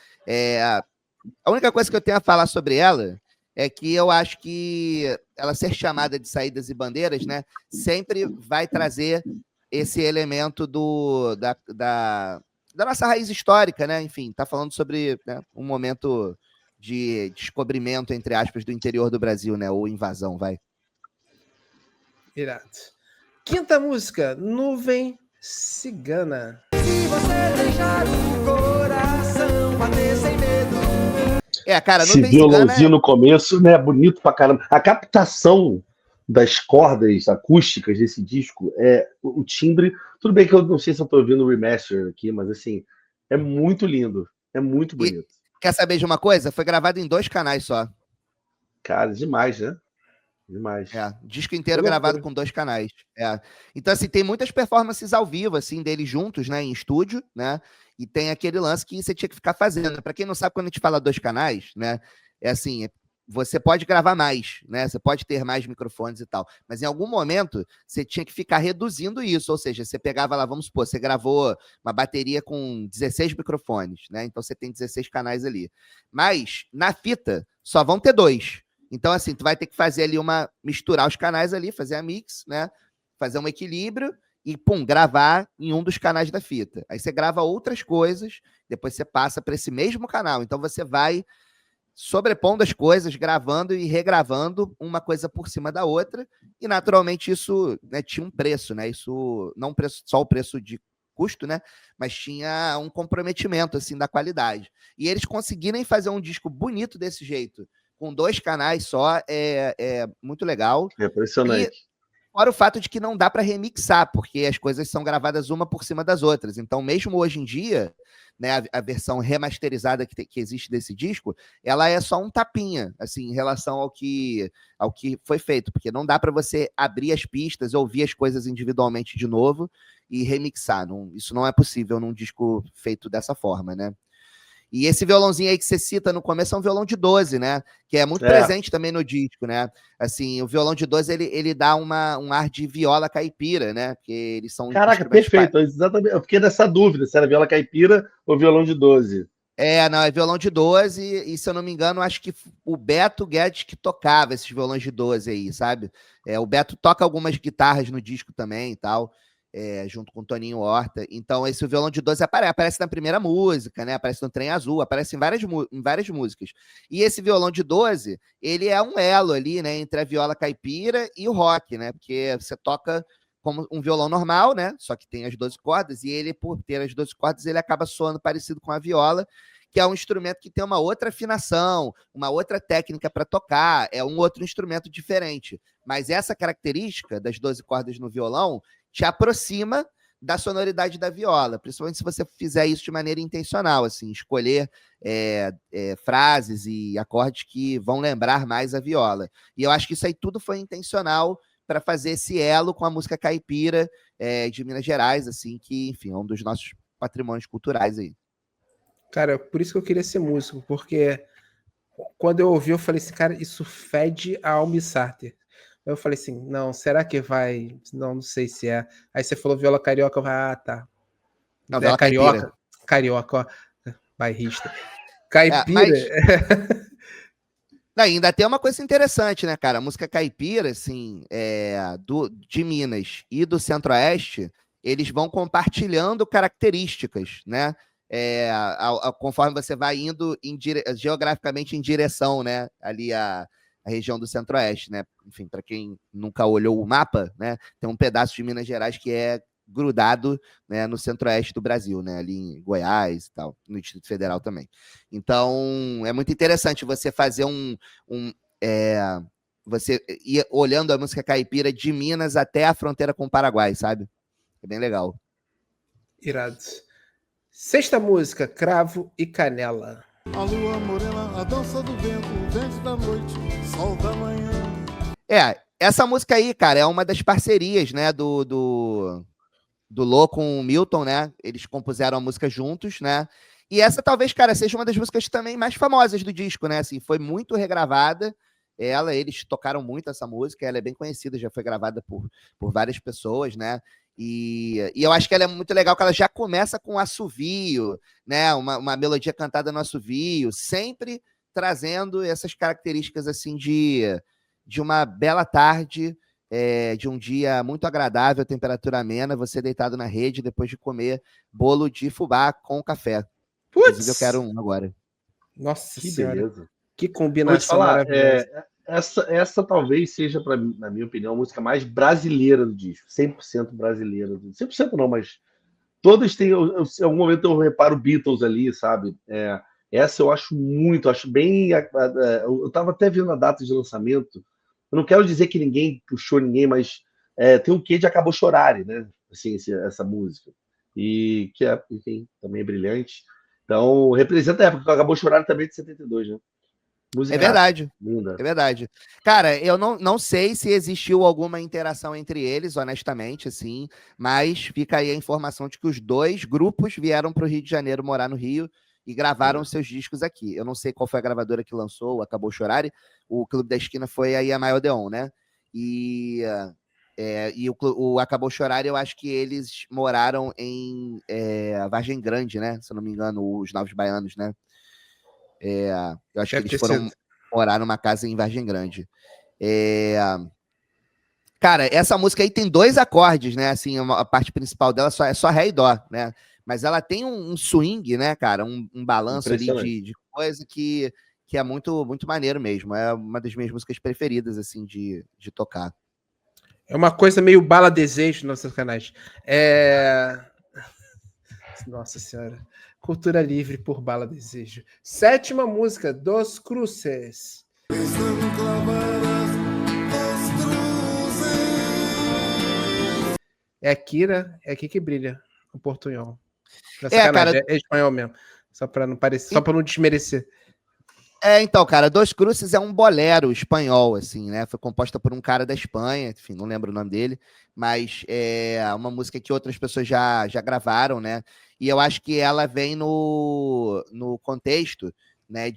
A única coisa que eu tenho a falar sobre ela é que eu acho que ela ser chamada de Saídas e Bandeiras, né, sempre vai trazer esse elemento da nossa raiz histórica, né? Enfim, tá falando sobre, né, um momento de descobrimento, entre aspas, do interior do Brasil, né? Ou invasão, vai. Irado. Quinta música, Nuvem Cigana. Se você deixar o coração bater sem medo. Cara, esse violãozinho no começo, né? Bonito pra caramba. A captação das cordas acústicas desse disco, o timbre... Tudo bem que eu não sei se eu tô ouvindo o remaster aqui, mas assim, é muito lindo. É muito bonito. Quer saber de uma coisa? Foi gravado em 2 canais só. Cara, demais, né? Demais. Disco inteiro gravado com 2 canais. Então, assim, tem muitas performances ao vivo, assim, deles juntos, né, em estúdio, né? E tem aquele lance que você tinha que ficar fazendo. Para quem não sabe, quando a gente fala 2 canais, né? Assim, você pode gravar mais, né? Você pode ter mais microfones e tal. Mas em algum momento, você tinha que ficar reduzindo isso. Ou seja, você pegava lá, vamos supor, você gravou uma bateria com 16 microfones, né? Então você tem 16 canais ali. Mas, na fita, só vão ter 2. Então, assim, tu vai ter que fazer ali misturar os canais ali, fazer a mix, né? Fazer um equilíbrio e, gravar em um dos canais da fita. Aí você grava outras coisas, depois você passa para esse mesmo canal. Então você vai sobrepondo as coisas, gravando e regravando uma coisa por cima da outra, e naturalmente isso, né, tinha um preço, né? Isso não só o preço de custo, né? Mas tinha um comprometimento assim da qualidade. E eles conseguirem fazer um disco bonito desse jeito, com 2 canais só, é muito legal. É impressionante. E fora o fato de que não dá para remixar, porque as coisas são gravadas uma por cima das outras. Então, mesmo hoje em dia, né, a versão remasterizada que existe desse disco, ela é só um tapinha, assim, em relação ao que foi feito, porque não dá para você abrir as pistas, ouvir as coisas individualmente de novo e remixar. Isso não é possível num disco feito dessa forma, né? E esse violãozinho aí que você cita no começo é um violão de 12, né? Que é muito presente também no disco, né? Assim, o violão de 12, ele dá um ar de viola caipira, né? Porque eles são... Caraca, perfeito. Exatamente. Eu fiquei nessa dúvida, se era viola caipira ou violão de 12. Não, é violão de 12, e se eu não me engano, acho que o Beto Guedes que tocava esses violões de 12 aí, sabe? O Beto toca algumas guitarras no disco também e tal. Junto com o Toninho Horta. Então, esse violão de 12 aparece na primeira música, né? Aparece no Trem Azul, aparece em várias músicas. E esse violão de 12, ele é um elo ali, né? Entre a viola caipira e o rock, né? Porque você toca como um violão normal, né? Só que tem as 12 cordas, e ele, por ter as 12 cordas, ele acaba soando parecido com a viola, que é um instrumento que tem uma outra afinação, uma outra técnica para tocar, é um outro instrumento diferente. Mas essa característica das 12 cordas no violão te aproxima da sonoridade da viola, principalmente se você fizer isso de maneira intencional, assim, escolher frases e acordes que vão lembrar mais a viola. E eu acho que isso aí tudo foi intencional para fazer esse elo com a música caipira de Minas Gerais, assim, que, enfim, é um dos nossos patrimônios culturais aí. Cara, por isso que eu queria ser músico, porque quando eu ouvi, eu falei assim, cara, isso fede a Almi Sarter. Eu falei assim, não, será que vai? Não sei se é. Aí você falou viola carioca, eu falei, tá. Não, viola caipira. Carioca, ó, bairrista. Caipira. Mas ainda tem uma coisa interessante, né, cara? A música caipira, assim, de Minas e do Centro-Oeste, eles vão compartilhando características, né? Conforme você vai indo geograficamente em direção, né? Ali a região do Centro-Oeste, né? Enfim, para quem nunca olhou o mapa, né? Tem um pedaço de Minas Gerais que é grudado, né, no Centro-Oeste do Brasil, né? Ali em Goiás e tal, no Distrito Federal também. Então, é muito interessante você fazer você ir olhando a música caipira de Minas até a fronteira com o Paraguai, sabe? É bem legal. Irado. Sexta música, Cravo e Canela. A lua morena, a dança do vento, o vento da noite, sol da manhã. Essa música aí, cara, é uma das parcerias, né, do Lô com o Milton, né? Eles compuseram a música juntos, né? E essa talvez, cara, seja uma das músicas também mais famosas do disco, né? Assim, foi muito regravada. Eles tocaram muito essa música, ela é bem conhecida, já foi gravada por várias pessoas, né? E eu acho que ela é muito legal, que ela já começa com assovio, né? Uma melodia cantada no assovio, sempre trazendo essas características assim de uma bela tarde, de um dia muito agradável, temperatura amena, você deitado na rede depois de comer bolo de fubá com café. Inclusive, eu quero um agora. Nossa Que senhora. beleza. Que Vou te combinação falar, maravilhosa. essa talvez seja, na minha opinião, a música mais brasileira do disco. 100% brasileira. 100% não, mas todas têm. Em algum momento eu reparo Beatles ali, sabe? Essa eu acho muito, acho bem. Eu estava até vendo a data de lançamento. Eu não quero dizer que ninguém puxou ninguém, mas tem um quê de Acabou Chorare, né? Assim, essa música. E que enfim, também é brilhante. Então, representa a época, que Acabou Chorare também é de 72, né? Música É verdade. linda. É verdade. Cara, eu não sei se existiu alguma interação entre eles, honestamente, assim, mas fica aí a informação de que os dois grupos vieram para o Rio de Janeiro morar no Rio e gravaram seus discos aqui. Eu não sei qual foi a gravadora que lançou, Acabou Chorare. O Clube da Esquina foi aí a Odeon, né? E o Acabou Chorare, eu acho que eles moraram em Vargem Grande, né? Se eu não me engano, os Novos Baianos, né? Eu acho que eles foram morar numa casa em Vargem Grande. Cara, essa música aí tem 2 acordes, né? Assim, a parte principal dela é só Ré e Dó, né? Mas ela tem um swing, né, cara? Um balanço ali de coisa que é muito, muito maneiro mesmo. É uma das minhas músicas preferidas, assim, de tocar. É uma coisa meio bala desejo nos nossos canais. Nossa senhora. Cultura livre por bala desejo. 7ª música, Dos Cruces. É a Kira, é aqui que brilha o portunhol. Cara, é espanhol mesmo. Só para não parecer, só para não desmerecer. Então, cara, Dos Cruces é um bolero espanhol, assim, né? Foi composta por um cara da Espanha, enfim, não lembro o nome dele, mas é uma música que outras pessoas já gravaram, né? E eu acho que ela vem no contexto, né,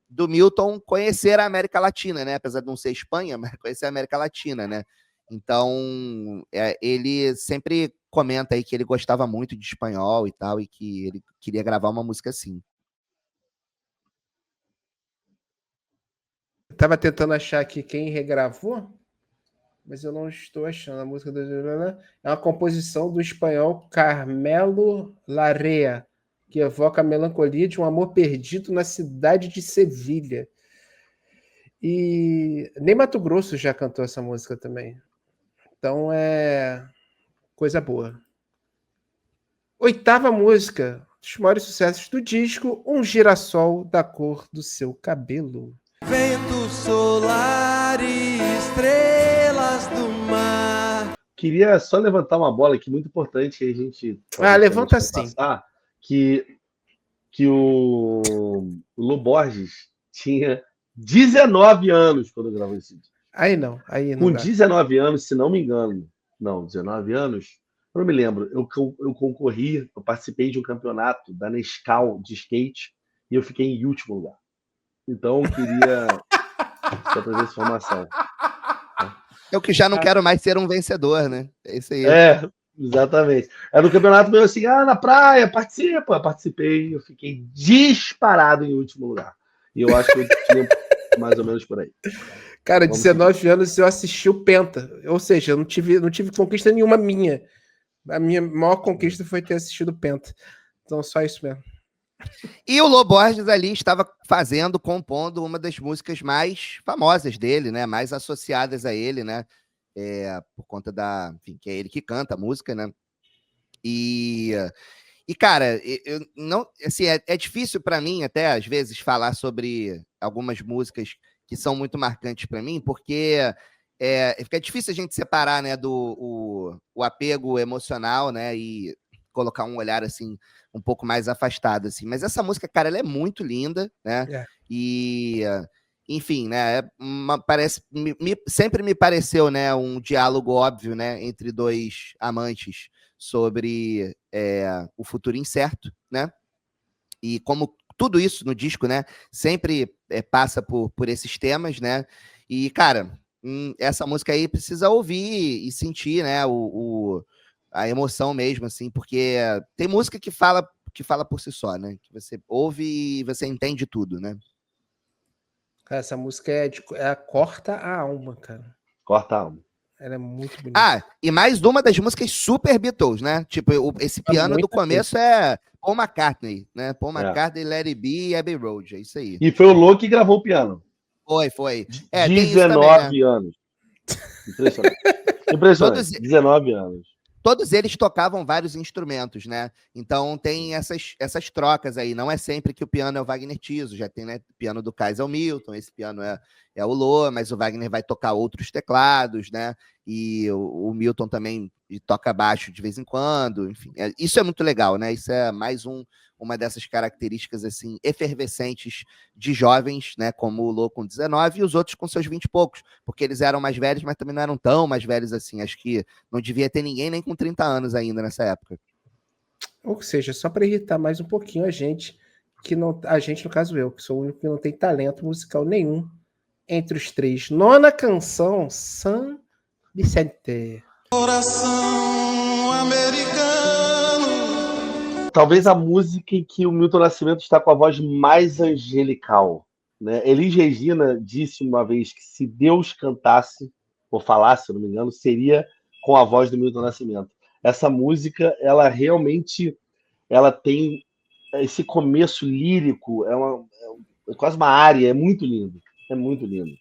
do Milton conhecer a América Latina, né? Apesar de não ser Espanha, mas conhecer a América Latina, né? Então, ele sempre comenta aí que ele gostava muito de espanhol e tal, e que ele queria gravar uma música assim. Eu tava tentando achar aqui quem regravou, mas eu não estou achando. A música é uma composição do espanhol Carmelo Larrea, que evoca a melancolia de um amor perdido na cidade de Sevilha. E nem Mato Grosso já cantou essa música também. Então é coisa boa. 8ª música, dos maiores sucessos do disco, Um Girassol da Cor do Seu Cabelo. Vento solar e estrelas do mar. queria só levantar uma bola aqui muito importante que a gente levanta deixou sim. passar, que o Lô Borges tinha 19 anos quando gravou esse disco. Aí não Com dá. 19 anos, se não me engano, 19 anos, eu não me lembro, eu participei de um campeonato da Nescau de skate e eu fiquei em último lugar. Então, eu queria só trazer essa informação. Eu que já não quero mais ser um vencedor, né? É isso aí. Exatamente. Era no campeonato meio assim, na praia, participa. Eu participei, eu fiquei disparado em último lugar. E eu acho que eu tinha mais ou menos por aí. Cara, 19 anos eu assisti o Penta. Ou seja, eu não tive conquista nenhuma minha. A minha maior conquista foi ter assistido o Penta. Então, só isso mesmo. E o Lô Borges ali estava compondo uma das músicas mais famosas dele, né? Mais associadas a ele, né? Por conta enfim, que é ele que canta a música, né? E cara, eu não, assim, é difícil para mim até às vezes falar sobre algumas músicas que são muito marcantes para mim, porque fica difícil a gente separar, né, do o apego emocional, né, e colocar um olhar assim um pouco mais afastado, assim. Mas essa música, cara, ela é muito linda, né? E enfim, né? Sempre me pareceu, né, um diálogo óbvio, né, entre dois amantes sobre o futuro incerto, né? E como tudo isso no disco, né, sempre passa por esses temas, né? E, cara, essa música aí precisa ouvir e sentir, né, a emoção mesmo, assim, porque tem música que fala por si só, né? Que você ouve e você entende tudo, né? Cara, essa música corta a alma, cara. Corta a alma. Ela é muito bonita. E mais uma das músicas super Beatles, né? Tipo, esse piano do começo é Paul McCartney, né? Paul McCartney, Let It Be e Abbey Road, é isso aí. E foi o Lô que gravou o piano. Foi. 19 anos. Impressionante. 19 anos. Todos eles tocavam vários instrumentos, né? Então tem essas trocas aí. Não é sempre que o piano é o Wagner Tiso, já tem, né, o piano do Kais é o Milton, esse piano é o Lô, mas o Wagner vai tocar outros teclados, né? E o Milton também toca baixo de vez em quando, enfim. Isso é muito legal, né? Isso é mais uma dessas características assim efervescentes de jovens, né, como o Lô com 19 e os outros com seus 20 e poucos, porque eles eram mais velhos, mas também não eram tão mais velhos assim. Acho que não devia ter ninguém nem com 30 anos ainda nessa época. Ou seja, só para irritar mais um pouquinho a gente no caso eu, que sou o único que não tem talento musical nenhum entre os três. Nona canção, San Vicente. Coração americano. Talvez a música em que o Milton Nascimento está com a voz mais angelical, né? Elis Regina disse uma vez que se Deus cantasse, ou falasse, se não me engano, seria com a voz do Milton Nascimento. Essa música, ela realmente tem esse começo lírico, é quase uma área, é muito lindo. É muito lindo.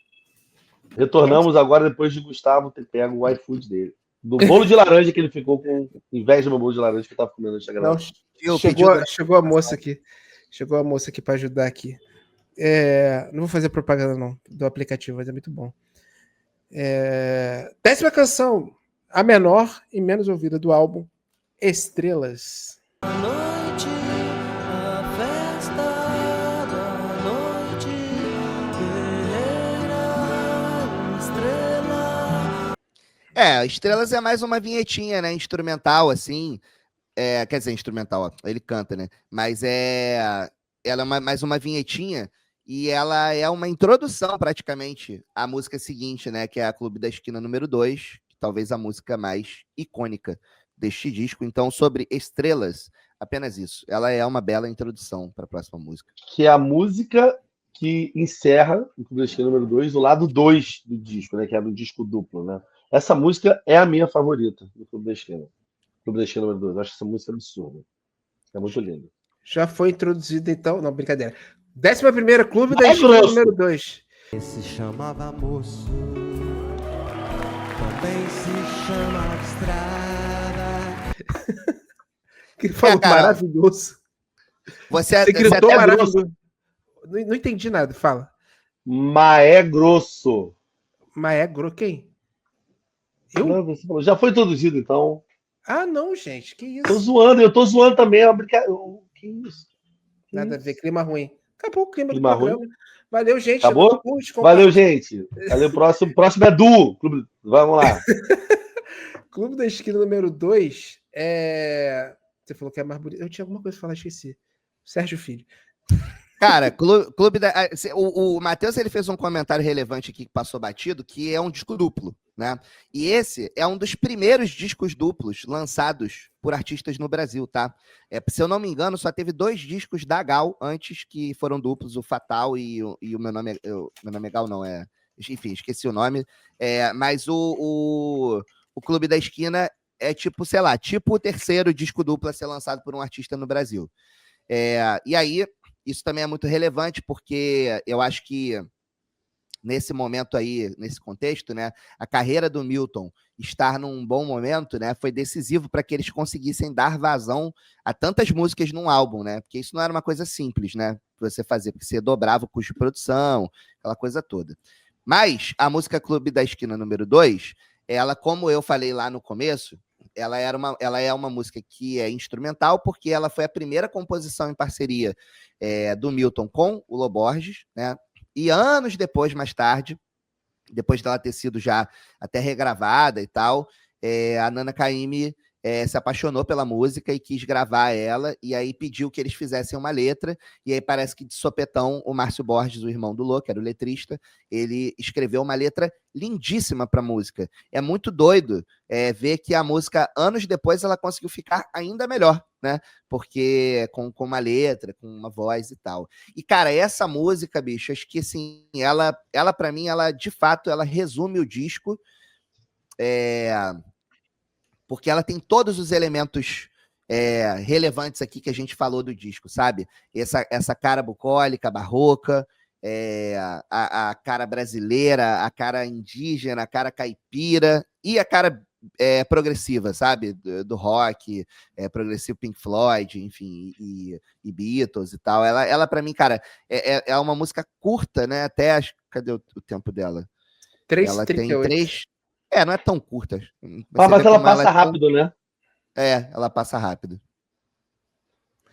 Retornamos agora, depois de Gustavo ter pego o iFood dele. Do bolo de laranja que ele ficou com inveja do meu bolo de laranja que eu tava comendo antes da gravação. Chegou a moça aqui. Chegou a moça aqui para ajudar aqui. Não vou fazer propaganda não do aplicativo, mas é muito bom. 10ª canção, a menor e menos ouvida do álbum, Estrelas. A noite, a festa da noite, estrela. Estrelas é mais uma vinhetinha, né? Instrumental, assim. Quer dizer, instrumental, ó, ele canta, né? Mas ela é mais uma vinhetinha e ela é uma introdução, praticamente, à música seguinte, né? Que é a Clube da Esquina número 2, talvez a música mais icônica deste disco. Então, sobre Estrelas, apenas isso. Ela é uma bela introdução para a próxima música. Que é a música que encerra o Clube da Esquina número 2, o lado 2 do disco, né? Que é do disco duplo, né? Essa música é a minha favorita do Clube da Esquina. Clube da Esquina número 2. Eu acho essa música absurda. É muito linda. Já foi introduzida, então. Não, brincadeira. 11ª Clube da Esquina número 2. Se chamava moço, também se chama estrada. Que falou maravilhoso. Você gritou maravilhoso. Não entendi nada, fala. Maé Grosso. Maé Grosso, quem? Eu? Não, você falou, já foi introduzido, então. Ah, não, gente. Que Tô isso? zoando, eu tô zoando também. É uma brincadeira. Que isso? Que Nada a isso? ver. Clima ruim. Acabou o clima do Clima ruim? programa. Valeu, gente. Acabou? Curte, Valeu, compartilha. gente. Valeu, próximo. Próximo é Du. Vamos lá. Clube da Esquina número 2 é. Você falou que é mais bonito. Eu tinha alguma coisa pra falar, esqueci. Sérgio Filho. Cara, o Matheus ele fez um comentário relevante aqui que passou batido, que é um disco duplo, né? E esse é um dos primeiros discos duplos lançados por artistas no Brasil, tá? Se eu não me engano, só teve 2 discos da Gal antes que foram duplos, o Fatal e o Meu Nome é Gal, não é? Enfim, esqueci o nome. Mas o Clube da Esquina é tipo, sei lá, tipo o terceiro disco duplo a ser lançado por um artista no Brasil. E aí, isso também é muito relevante, porque eu acho que nesse momento aí, nesse contexto, né, a carreira do Milton estar num bom momento, né, foi decisivo para que eles conseguissem dar vazão a tantas músicas num álbum, né, porque isso não era uma coisa simples, né, você fazer, porque você dobrava o custo de produção, aquela coisa toda. Mas a música Clube da Esquina número 2, ela, como eu falei lá no começo, ela é uma música que é instrumental, porque ela foi a primeira composição em parceria do Milton com o Lô Borges, né? E anos depois, mais tarde, depois dela ter sido já até regravada e tal, a Nana Caymmi se apaixonou pela música e quis gravar ela, e aí pediu que eles fizessem uma letra, e aí parece que de sopetão o Márcio Borges, o irmão do Lô, que era o letrista, ele escreveu uma letra lindíssima para a música. É muito doido ver que a música, anos depois, ela conseguiu ficar ainda melhor, né? Porque com uma letra, com uma voz e tal. E, cara, essa música, bicho, acho que assim, ela para mim, ela de fato, ela resume o disco, porque ela tem todos os elementos relevantes aqui que a gente falou do disco, sabe? Essa cara bucólica, barroca, a cara brasileira, a cara indígena, a cara caipira e a cara progressiva, sabe? Do rock, progressivo Pink Floyd, enfim, e Beatles e tal. Ela para mim, cara, é uma música curta, né? Até cadê o tempo dela? Ela tem 3... não é tão curta. Mas ela passa rápido, né? Ela passa rápido.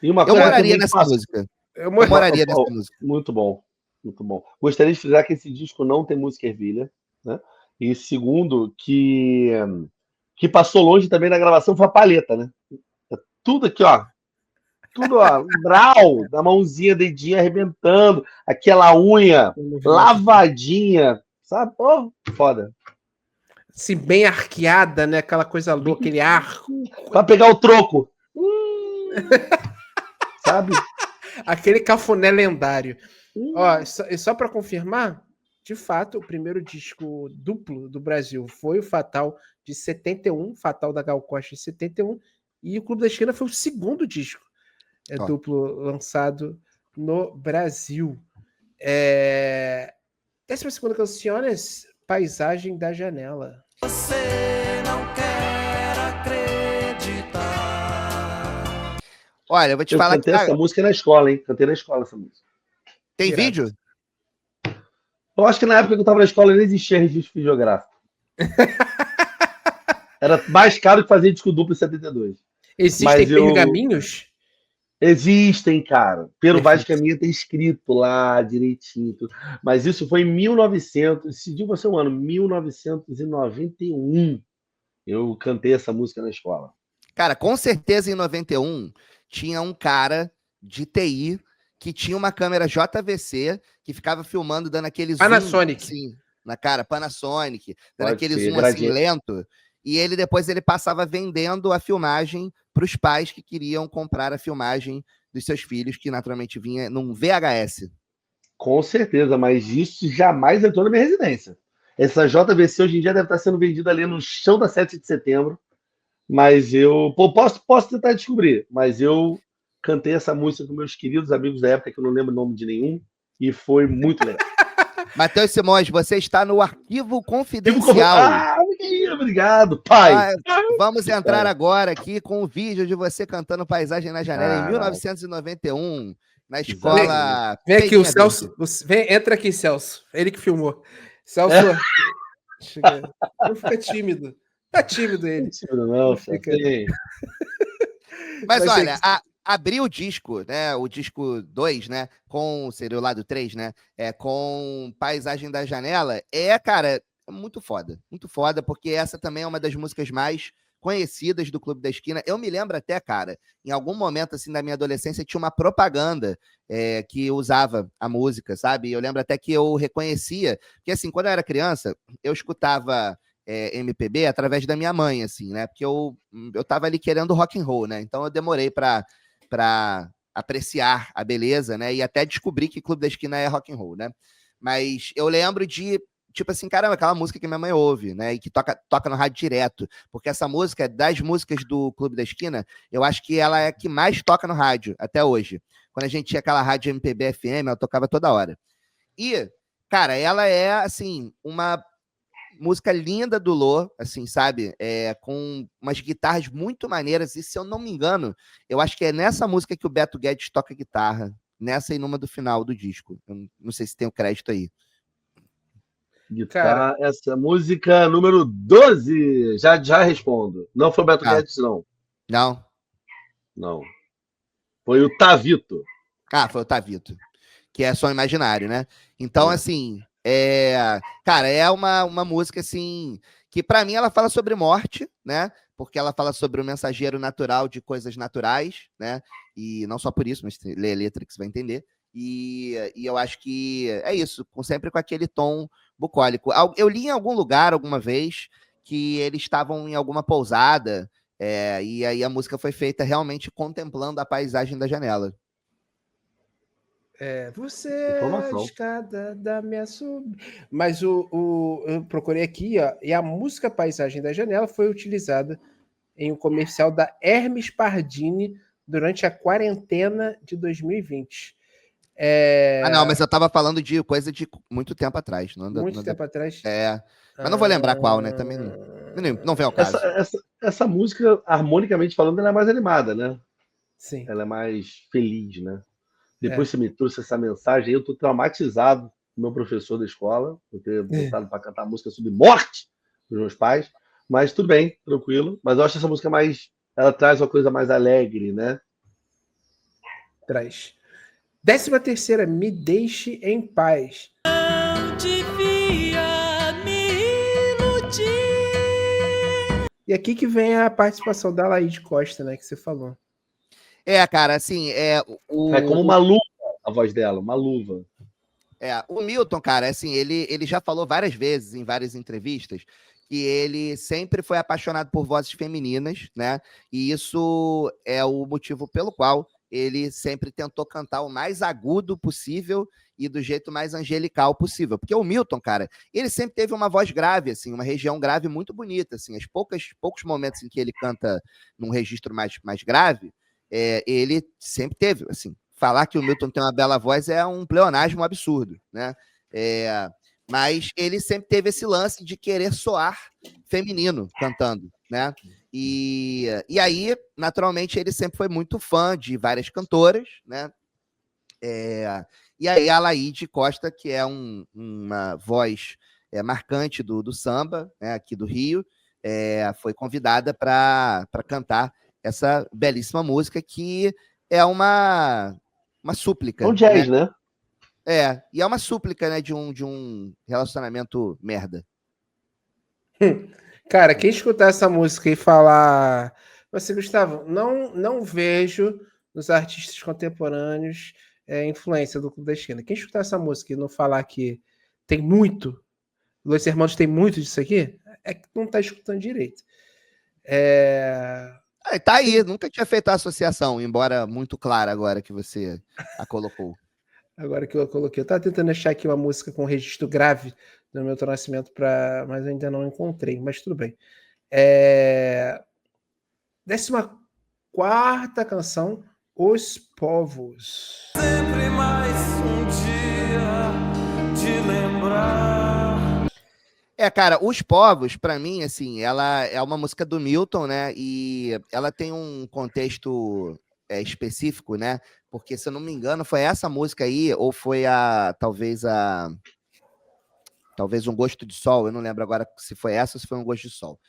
E uma eu coisa moraria nessa música. Eu moraria nessa música. Muito bom. Muito bom. Gostaria de frisar que esse disco não tem música ervilha, né? E segundo, que passou longe também na gravação foi a palheta, né? Tudo aqui, ó. Tudo, ó. Brau, da mãozinha, dedinho arrebentando. Aquela unha lavadinha. Sabe? Pô, foda. Assim, bem arqueada, né? Aquela coisa louca, aquele arco. Pra pegar o troco. Sabe? Aquele cafuné lendário. Ó, só para confirmar, de fato, o primeiro disco duplo do Brasil foi o Fatal de 71, Fatal da Gal Costa de 71, e o Clube da Esquina foi o segundo disco duplo lançado no Brasil. 12ª canção é Paisagem da Janela. Você não quer acreditar. Olha, eu vou te falar cantei essa música na escola, hein? Cantei na escola essa música. Tem vídeo? Eu acho que na época que eu tava na escola não existia registro geográfico. Era mais caro que fazer disco duplo em 72. Existem pergaminhos? Existem, cara. Pero Vaz de Caminha tem escrito lá direitinho. Mas isso foi em 1900. Esse dia vai ser um ano, 1991. Eu cantei essa música na escola. Cara, com certeza em 91 tinha um cara de TI que tinha uma câmera JVC que ficava filmando, dando aquele zoom Panasonic. Assim, na cara, Panasonic, dando Pode aquele ser, zoom assim lento. E ele depois ele passava vendendo a filmagem para os pais que queriam comprar a filmagem dos seus filhos, que naturalmente vinha num VHS. Com certeza, mas isso jamais entrou na minha residência. Essa JVC hoje em dia deve estar sendo vendida ali no chão da 7 de setembro. Mas eu posso tentar descobrir, mas eu cantei essa música com meus queridos amigos da época, que eu não lembro o nome de nenhum, e foi muito legal. Matheus Simões, você está no Arquivo Confidencial. Obrigado, pai. Vamos entrar agora aqui com o vídeo de você cantando Paisagem na Janela em 1991, na escola... Vem aqui, o Celso. Entra aqui, Celso. Ele que filmou. Celso, não fica tímido. Tá tímido ele. Não, Fica. tem. Mas Vai olha, ser que- abrir o disco, né? O disco 2, né? Seria o lado 3, né? Com Paisagem da Janela, cara, é muito foda. Muito foda, porque essa também é uma das músicas mais conhecidas do Clube da Esquina. Eu me lembro até, cara, em algum momento, assim, da minha adolescência, tinha uma propaganda que usava a música, sabe? Eu lembro até que eu reconhecia, porque assim, quando eu era criança, eu escutava MPB através da minha mãe, assim, né? Porque eu tava ali querendo rock and roll, né? Então eu demorei para apreciar a beleza, né? E até descobrir que Clube da Esquina é rock and roll, né? Mas eu lembro de tipo assim, caramba, aquela música que minha mãe ouve, né? E que toca no rádio direto. Porque essa música, das músicas do Clube da Esquina, eu acho que ela é a que mais toca no rádio, até hoje. Quando a gente tinha aquela rádio MPB FM, ela tocava toda hora. E, cara, ela é, assim, uma música linda do Lô, assim, sabe? Com umas guitarras muito maneiras. E, se eu não me engano, eu acho que é nessa música que o Beto Guedes toca guitarra. Nessa e numa do final do disco. Eu não sei se tem o crédito aí. Guitarra, essa música número 12. Já respondo. Não foi o Beto Guedes, não. Não? Não. Foi o Tavito. Foi o Tavito. Que é Som Imaginário, né? Então, assim, cara, é uma música, assim, que pra mim ela fala sobre morte, né? Porque ela fala sobre o mensageiro natural de coisas naturais, né? E não só por isso, mas lê a letra que você vai entender. E eu acho que é isso, sempre com aquele tom bucólico. Eu li em algum lugar, alguma vez, que eles estavam em alguma pousada, e aí a música foi feita realmente contemplando a paisagem da janela. Você é a Informação. escada da minha sub. Mas eu procurei aqui, ó, e a música Paisagem da Janela foi utilizada em um comercial da Hermes Pardini durante a quarentena de 2020. Não, mas eu tava falando de coisa de muito tempo atrás. Muito tempo atrás. Mas não vou lembrar qual, né? Também não vem ao caso. Essa música, harmonicamente falando, ela é mais animada, né? Sim. Ela é mais feliz, né? Depois você me trouxe essa mensagem, eu tô traumatizado com meu professor da escola, por ter botado para cantar música sobre morte dos meus pais. Mas tudo bem, tranquilo. Mas eu acho essa música mais. Ela traz uma coisa mais alegre, né? Traz. 13ª, Me Deixe em Paz. Não devia me iludir. E aqui que vem a participação da Laís Costa, né, que você falou. Cara, assim, É como uma luva a voz dela, uma luva. O Milton, cara, assim, ele já falou várias vezes em várias entrevistas que ele sempre foi apaixonado por vozes femininas, né? E isso é o motivo pelo qual ele sempre tentou cantar o mais agudo possível e do jeito mais angelical possível. Porque o Milton, cara, ele sempre teve uma voz grave, assim, uma região grave muito bonita, assim. Poucos momentos em que ele canta num registro mais grave, ele sempre teve, assim. Falar que o Milton tem uma bela voz é um pleonasmo absurdo, né? Mas ele sempre teve esse lance de querer soar feminino cantando, né? E aí, naturalmente, ele sempre foi muito fã de várias cantoras, né? E aí a Laíde Costa, que é uma voz marcante do samba, né, aqui do Rio, foi convidada para cantar essa belíssima música, que é uma súplica. É um jazz, né? E é uma súplica, né, de um relacionamento merda. Cara, quem escutar essa música e falar... Você, Gustavo, não vejo nos artistas contemporâneos influência do Clube da Esquina. Quem escutar essa música e não falar que tem muito, Los Hermanos tem muito disso aqui, é que não tá escutando direito. Tá aí, nunca tinha feito a associação, embora muito clara agora que você a colocou. Agora que eu coloquei. Eu tava tentando achar aqui uma música com registro grave do Milton Nascimento, mas eu ainda não encontrei, mas tudo bem. 14ª canção, Os Povos. Sempre mais um dia de lembrar. Cara, Os Povos, pra mim, assim, ela é uma música do Milton, né? E ela tem um contexto específico, né? Porque, se eu não me engano, foi essa música aí, ou foi talvez Um Gosto de Sol, eu não lembro agora se foi essa ou se foi Um Gosto de Sol.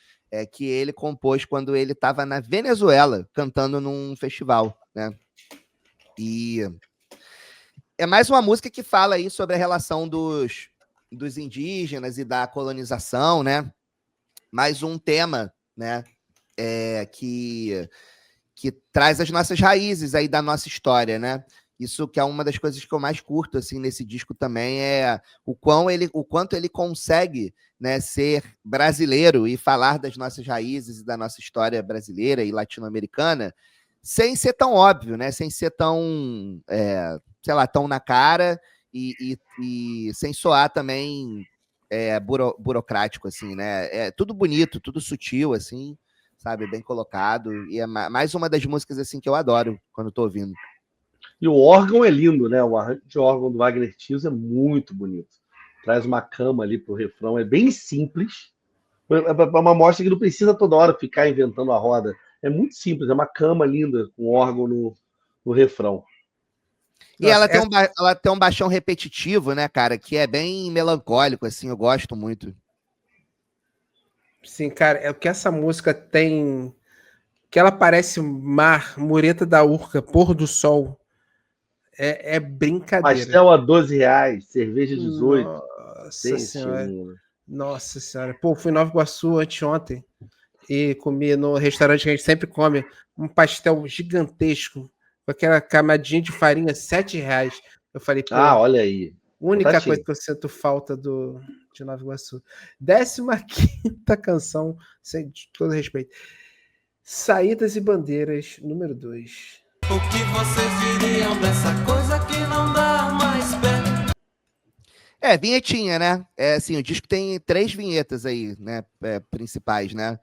que ele compôs quando ele estava na Venezuela, cantando num festival, né? E é mais uma música que fala aí sobre a relação dos indígenas e da colonização, né? Mais um tema, né? Que traz as nossas raízes aí da nossa história, né? Isso que é uma das coisas que eu mais curto assim nesse disco também é o quanto ele consegue, né, ser brasileiro e falar das nossas raízes e da nossa história brasileira e latino-americana sem ser tão óbvio, né? Sem ser tão, sei lá, tão na cara e sem soar também burocrático, assim, né? É tudo bonito, tudo sutil, assim, sabe? Bem colocado. E é mais uma das músicas, assim, que eu adoro quando tô ouvindo. E o órgão é lindo, né? O arranjo de órgão do Wagner Tiso é muito bonito. Traz uma cama ali pro refrão, é bem simples. É uma amostra que não precisa toda hora ficar inventando a roda. É muito simples, é uma cama linda com órgão no refrão. E Nossa, ela tem um baixão repetitivo, né, cara, que é bem melancólico, assim, eu gosto muito. sim, cara, é o que essa música tem, que ela parece mar, mureta da Urca, pôr do sol. É brincadeira. Pastel a R$ 12, cerveja 18. Nossa Tem senhora. estilo. Nossa senhora. Pô, fui em Nova Iguaçu anteontem e comi no restaurante que a gente sempre come um pastel gigantesco com aquela camadinha de farinha, R$ 7. Eu falei, pô, Olha aí. única Contatinho. coisa que eu sinto falta de Nova Iguaçu. 15ª canção, sem de todo respeito. Saídas e Bandeiras, número 2. O que vocês diriam dessa coisa que não dá mais pé? Vinhetinha, né? Assim, o disco tem 3 vinhetas aí, né? Principais, né?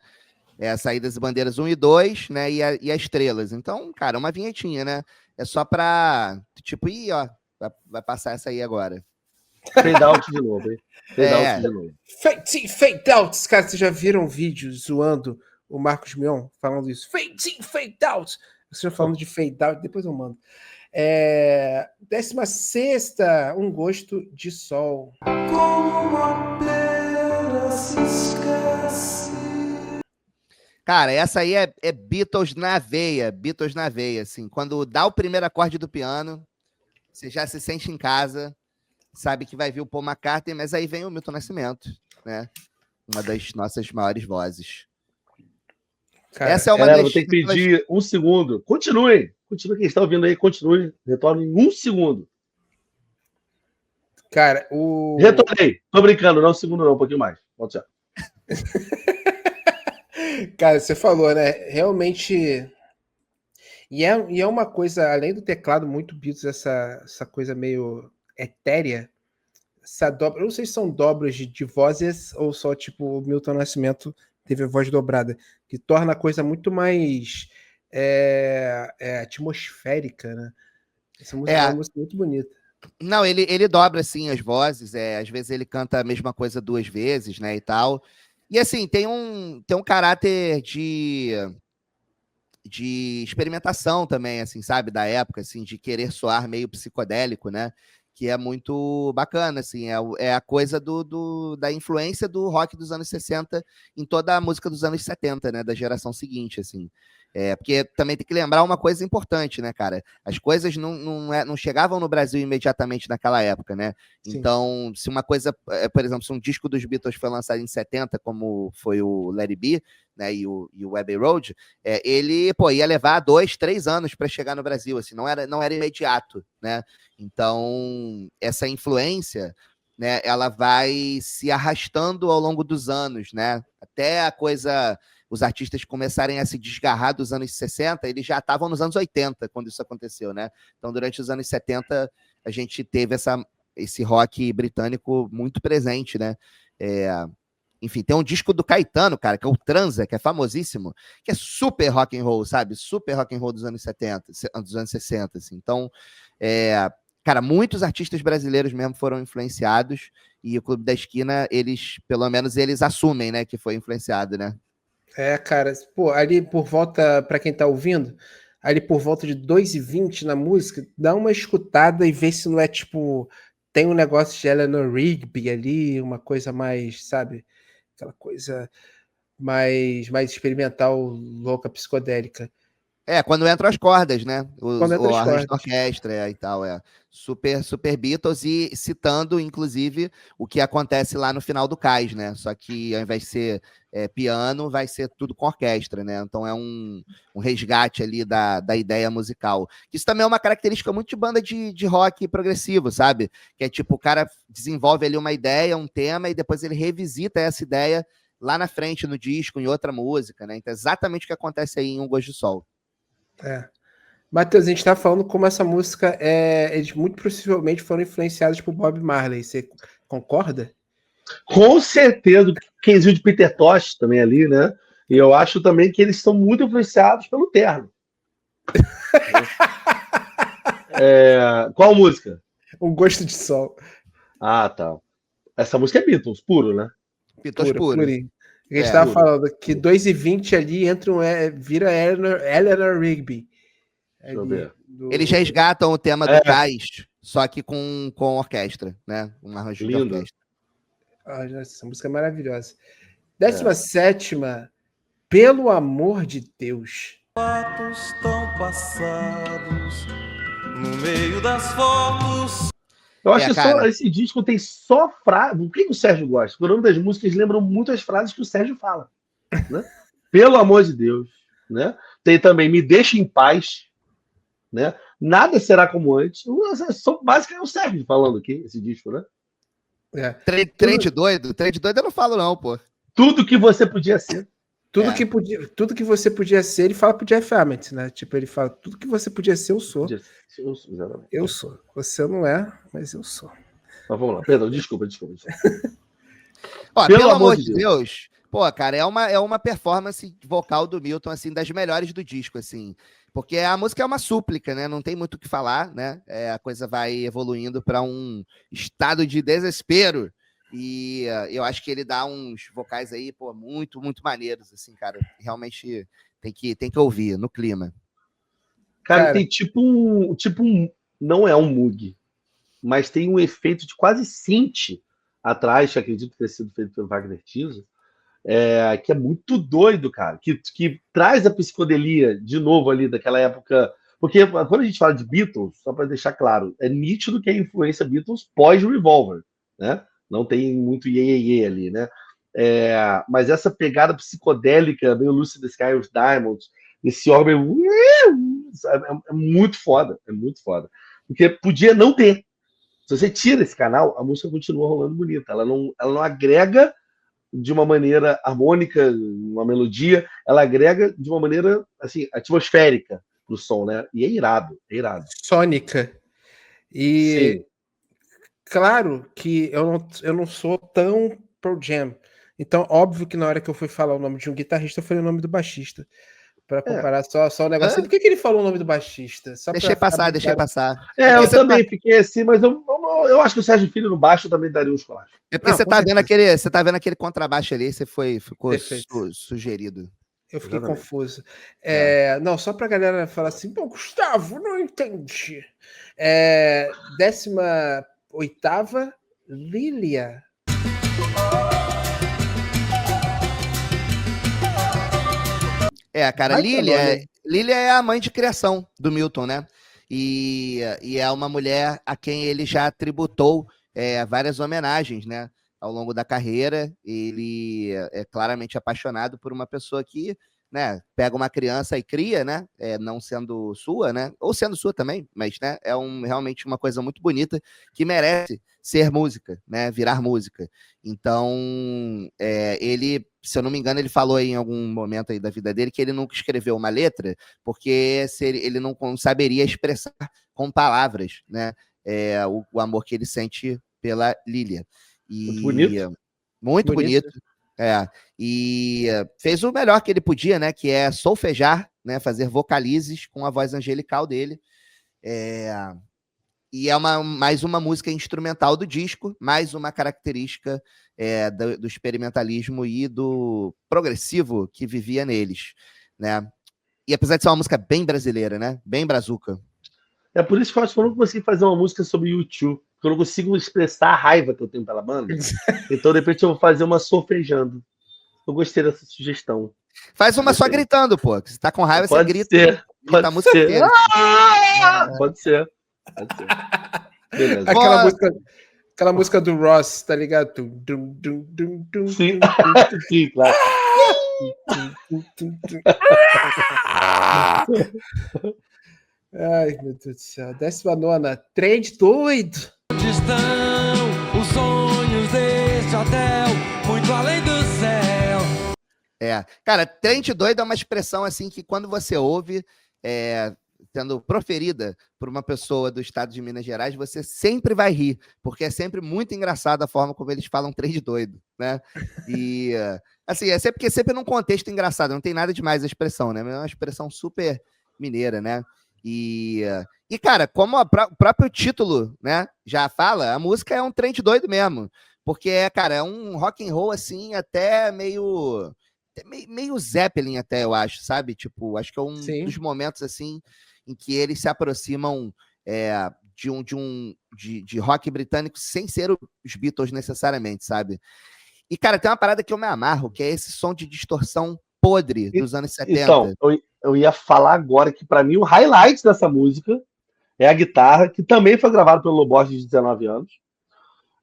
Saídas e Bandeiras 1 e 2, né? E as estrelas. Então, cara, uma vinhetinha, né? É só pra, tipo, ó, vai passar essa aí agora. Fade out de novo, hein? Fade out de novo. Fade out. Cara, vocês já viram vídeo zoando o Marcos Mion falando isso? Fade out. Vocês falando de fade out, depois eu mando. 16ª, Um Gosto de Sol. Como a pera se esquece. Cara, essa aí é Beatles na veia, assim. Quando dá o primeiro acorde do piano, você já se sente em casa, sabe que vai vir o Paul McCartney, mas aí vem o Milton Nascimento, né? Uma das nossas maiores vozes. Cara, essa é uma das... Vou ter que pedir 1 segundo. Continue. Quem está ouvindo aí, continue. Retorne em 1 segundo. Cara, Retornei. Tô brincando, não 1 segundo não, um pouquinho mais. Volta já. Cara, você falou, né? Realmente. E é uma coisa, além do teclado, muito Beatles, essa coisa meio etérea. Essa dobra, eu não sei se são dobras de vozes ou só tipo o Milton Nascimento teve a voz dobrada, que torna a coisa muito mais atmosférica, né? Essa música é uma música muito bonita. Não, ele dobra, assim, as vozes, às vezes ele canta a mesma coisa 2 vezes, né, e tal. E, assim, tem um caráter de experimentação também, assim, sabe, da época, assim, de querer soar meio psicodélico, né, que é muito bacana, assim, é a coisa da influência do rock dos anos 60 em toda a música dos anos 70, né, da geração seguinte, assim. Porque também tem que lembrar uma coisa importante, né, cara? As coisas não chegavam no Brasil imediatamente naquela época, né? Sim. Então, se uma coisa, por exemplo, se um disco dos Beatles foi lançado em 70, como foi o Let It Be, né, e o Abbey Road, ele, ia levar 2, 3 anos para chegar no Brasil, assim, não era imediato, né? Então, essa influência, né, ela vai se arrastando ao longo dos anos, né? Até a coisa... Os artistas começarem a se desgarrar dos anos 60, eles já estavam nos anos 80 quando isso aconteceu, né? Então, durante os anos 70, a gente teve esse rock britânico muito presente, né? Enfim, tem um disco do Caetano, cara, que é o Transa, que é famosíssimo, que é super rock and roll, sabe? Super rock and roll dos anos 70, dos anos 60, assim. Então, cara, muitos artistas brasileiros mesmo foram influenciados e o Clube da Esquina, pelo menos eles assumem, né, que foi influenciado, né? Cara, pô, ali por volta, para quem tá ouvindo, ali por volta de 2h20 na música, dá uma escutada e vê se não é tipo, tem um negócio de Eleanor Rigby ali, uma coisa mais, sabe, aquela coisa mais experimental, louca, psicodélica. Quando entram as cordas, né? Quando entra O as arranjo da cordas. orquestra e tal, Super, super Beatles e citando, inclusive, o que acontece lá no final do Cais, né? Só que ao invés de ser piano, vai ser tudo com orquestra, né? Então é um resgate ali da ideia musical. Isso também é uma característica muito de banda de rock progressivo, sabe? Que é tipo, o cara desenvolve ali uma ideia, um tema, e depois ele revisita essa ideia lá na frente, no disco, em outra música, né? Então é exatamente o que acontece aí em Um Gosto de Sol. Matheus, a gente tá falando como essa música eles muito possivelmente foram influenciados por Bob Marley. Você concorda? Com certeza, o quesinho de Peter Tosh também ali, né? E eu acho também que eles são muito influenciados pelo Terno. Qual música? Um Gosto de Sol. Ah, tá. Essa música é Beatles, puro, né? Beatles puro. Purinho. A gente tava puro. falando que 2h20 ali vira Eleanor Rigby. Deixa eu ver. Eles resgatam o tema do Cais, só que com orquestra, né? Um arranjo de Lindo. orquestra. Essa música é maravilhosa. 17ª, Pelo Amor de Deus. Fatos tão passados no meio das fotos. Eu acho que cara. esse disco tem só frase. O que o Sérgio gosta? Porque o nome das músicas lembram muito as frases que o Sérgio fala. Né? Pelo amor de Deus. Né? Tem também Me Deixa em Paz. Né? Nada será como antes. Basicamente é o Sérgio falando aqui, esse disco, né? Trem de doido? Trem de doido eu não falo, não, pô. Tudo que você podia ser. Tudo que você podia ser, ele fala pro Jeff Ament, né? Tipo, ele fala, tudo que você podia ser, eu sou. Eu sou. Você não é, mas eu sou. Mas vamos lá, perdão, desculpa. Ó, pelo amor de Deus, pô, cara, é uma performance vocal do Milton, assim, das melhores do disco, assim. Porque a música é uma súplica, né? Não tem muito o que falar, né? A coisa vai evoluindo para um estado de desespero. E eu acho que ele dá uns vocais aí, pô, muito, muito maneiros, assim, cara. Realmente tem que ouvir no clima. Cara, tem tipo um. Não é um Moog, mas tem um efeito de quase synth atrás, que acredito ter sido feito pelo Wagner Tiso, que é muito doido, cara. Que traz a psicodelia de novo ali daquela época. Porque quando a gente fala de Beatles, só para deixar claro, é nítido que a influência Beatles pós-Revolver, né? Não tem muito iê ali, né? Mas essa pegada psicodélica, meio Lucy the Sky with Diamonds, esse órgão é muito foda, Porque podia não ter. Se você tira esse canal, a música continua rolando bonita. Ela não agrega de uma maneira harmônica, uma melodia, ela agrega de uma maneira assim, atmosférica no som, né? E é irado. Sônica. E sim. Claro que eu não sou tão Pearl Jam. Então, óbvio que na hora que eu fui falar o nome de um guitarrista, eu falei o nome do baixista. Pra comparar só o negócio. Por que ele falou o nome do baixista? Deixei passar. Eu também fiquei assim, mas eu acho que o Sérgio Filho no baixo também daria um esculacho. É porque você tá vendo aquele contrabaixo ali, ficou sugerido. Eu fiquei confuso. Não, só pra galera falar assim, pô, Gustavo, não entendi. 18ª, Lilia. Cara, Lilia é a mãe de criação do Milton, né? E é uma mulher a quem ele já tributou várias homenagens, né? Ao longo da carreira. Ele é claramente apaixonado por uma pessoa que, né, pega uma criança e cria, né? Não sendo sua, né? Ou sendo sua também, mas, né? Realmente uma coisa muito bonita que merece ser música, né? Virar música. Então, ele, se eu não me engano, ele falou aí em algum momento aí da vida dele que ele nunca escreveu uma letra porque ele não saberia expressar com palavras, né? O amor que ele sente pela Lilia. Muito bonito. Muito bonito. E fez o melhor que ele podia, né? Que é solfejar, né? Fazer vocalizes com a voz angelical dele. E é mais uma música instrumental do disco, mais uma característica do experimentalismo e do progressivo que vivia neles, né? E apesar de ser uma música bem brasileira, né? Bem brazuca. É por isso que eu acho que eu não consegui fazer uma música sobre U2, porque eu não consigo expressar a raiva que eu tenho pela banda. Então, de repente, eu vou fazer uma solfejando. Eu gostei dessa sugestão. Faz uma só Gostei. gritando, pô. Que você tá com raiva, você Pode grita. ser, Grita pode a música ser. inteira. Pode ser. Beleza. Aquela música do Ross, tá ligado? Tum, tum, tum, tum, tum, Sim, tum, sim, claro. tum, tum, tum. Ai, meu Deus do céu. 19ª. Trade doido. Onde estão os sonhos deste hotel, muito além do céu? Cara, trem doido é uma expressão assim que quando você ouve sendo proferida por uma pessoa do estado de Minas Gerais, você sempre vai rir, porque é sempre muito engraçado a forma como eles falam trem doido, né? E assim, é sempre num contexto engraçado, não tem nada demais a expressão, né? É uma expressão super mineira, né? E cara, como o próprio título, né, já fala, a música é um trem doido mesmo, porque cara, é um rock and roll assim, até meio Zeppelin até, eu acho, sabe? Tipo, acho que é um dos momentos assim em que eles se aproximam de rock britânico sem ser os Beatles necessariamente, sabe? E, cara, tem uma parada que eu me amarro, que é esse som de distorção podre dos anos 70. Então, eu ia falar agora que pra mim o highlight dessa música é a guitarra, que também foi gravada pelo Loborges de 19 anos,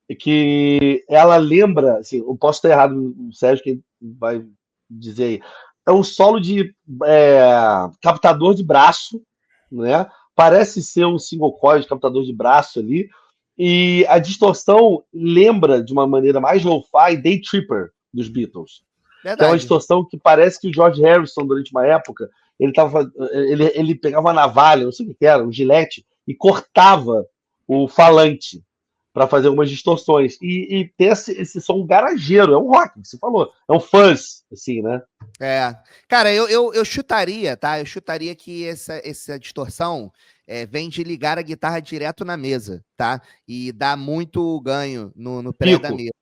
e que ela lembra, assim, eu posso estar errado, o Sérgio que vai dizer aí, é um solo de captador de braço, né? Parece ser um single coil de captador de braço ali, e a distorção lembra de uma maneira mais lo-fi Day Tripper dos Beatles. Verdade. Que é uma distorção que parece que o George Harrison, durante uma época, ele pegava uma navalha, não sei o que era, um gilete, e cortava o falante para fazer algumas distorções. E ter esse som garageiro, é um rock, que você falou, é um fuzz, assim, né? Cara, eu chutaria, tá? Eu chutaria que essa distorção vem de ligar a guitarra direto na mesa, tá? E dá muito ganho no pré da mesa.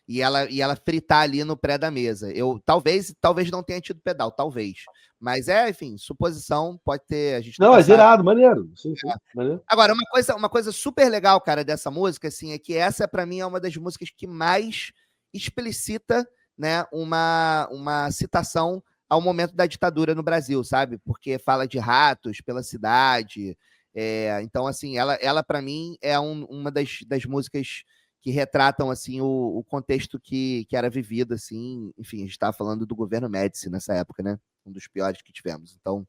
E ela fritar ali no pré da mesa. Talvez não tenha tido pedal, talvez. Mas enfim, suposição, pode ter. A gente não, é zerado, maneiro. Sim, maneiro. Agora, uma coisa super legal, cara, dessa música, assim, é que essa, pra mim, é uma das músicas que mais explicita, né, uma citação ao momento da ditadura no Brasil, sabe? Porque fala de ratos pela cidade. Então, assim, ela para mim, é uma das músicas que retratam assim o contexto que era vivido, assim, enfim, a gente estava falando do governo Médici nessa época, né? Um dos piores que tivemos. Então,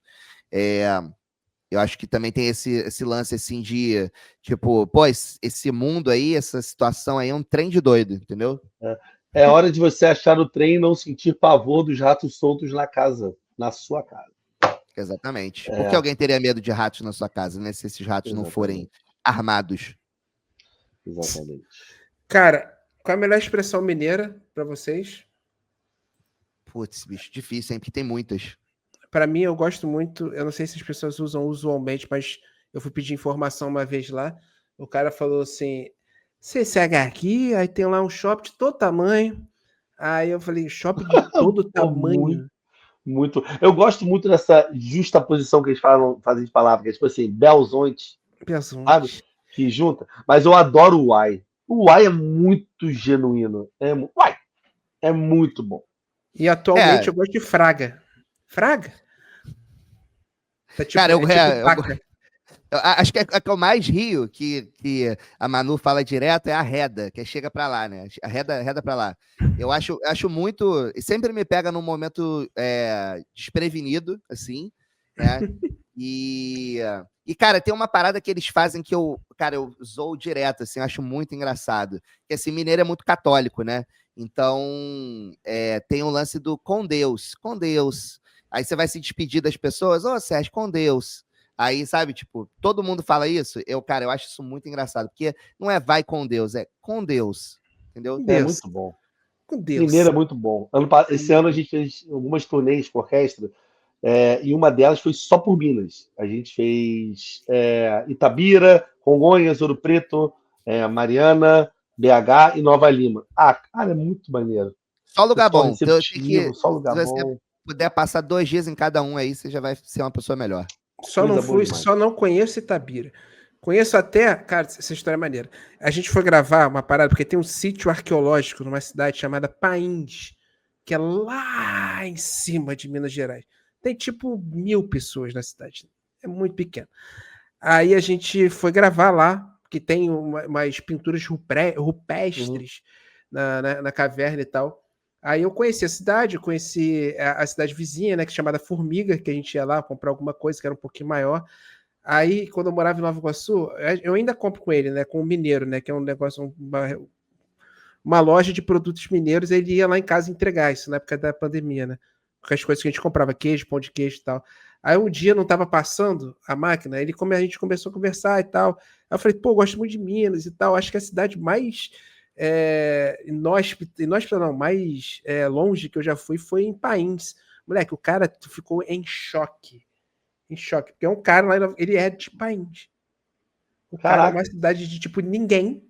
eu acho que também tem esse lance assim de tipo, pô, esse mundo aí, essa situação aí é um trem de doido, entendeu? É hora de você achar o trem e não sentir pavor dos ratos soltos na sua casa. Exatamente. Por que alguém teria medo de ratos na sua casa, né? Se esses ratos não forem armados. Exatamente. Cara, qual é a melhor expressão mineira pra vocês? Putz, bicho, difícil, hein? Porque tem muitas. Pra mim, eu gosto muito, eu não sei se as pessoas usam usualmente, mas eu fui pedir informação uma vez lá, o cara falou assim, CCH aqui, aí tem lá um shopping de todo tamanho, aí eu falei, shopping de todo tamanho? Muito. Eu gosto muito dessa justaposição que eles fazem de palavras, que é tipo assim, Belzonte, sabe? Que junta. Mas eu adoro o Uai. O Uai é muito genuíno. Uai, é muito bom. E atualmente eu gosto de Fraga. Fraga? Tá tipo, cara, eu acho que a que eu mais rio, que a Manu fala direto, é a Reda, que chega pra lá, né? A Reda pra lá. Eu acho muito... Sempre me pega num momento desprevenido, assim, né? E, cara, tem uma parada que eles fazem que eu zoo direto, assim, eu acho muito engraçado. Que, assim, mineiro é muito católico, né? Então, tem um lance do com Deus. Aí você vai se despedir das pessoas, Sérgio, com Deus. Aí, sabe, tipo, todo mundo fala isso. Eu acho isso muito engraçado, porque não é vai com Deus, é com Deus. Entendeu? É muito bom. Com Deus. Mineiro é muito bom. Esse ano a gente fez algumas turnês com orquestra, e uma delas foi só por Minas. A gente fez Itabira, Congonhas, Ouro Preto, Mariana, BH e Nova Lima. Cara, é muito maneiro. Só lugar bom. Só lugar bom. Se você puder passar 2 dias em cada um aí, você já vai ser uma pessoa melhor. Só não conheço Itabira. Conheço até, cara, essa história é maneira. A gente foi gravar uma parada, porque tem um sítio arqueológico numa cidade chamada Pains. que é lá em cima de Minas Gerais. Tem tipo 1.000 pessoas na cidade. É muito pequeno. Aí a gente foi gravar lá, que tem umas pinturas rupestres na caverna e tal. Aí eu conheci a cidade, conheci a cidade vizinha, né, que é chamada Formiga, que a gente ia lá comprar alguma coisa que era um pouquinho maior. Aí, quando eu morava em Nova Iguaçu, eu ainda compro com ele, né, com o Mineiro, né, que é um negócio, uma loja de produtos mineiros, ele ia lá em casa entregar isso na época da pandemia, né? Porque as coisas que a gente comprava, queijo, pão de queijo e tal. Aí um dia não estava passando a máquina, a gente começou a conversar e tal. Aí eu falei, pô, gosto muito de Minas e tal. Acho que a cidade mais inóspita não, mais longe que eu já fui foi em Pains. Moleque, o cara ficou em choque. Em choque. Porque é um cara lá, ele é de Pains. O cara é uma cidade de tipo ninguém.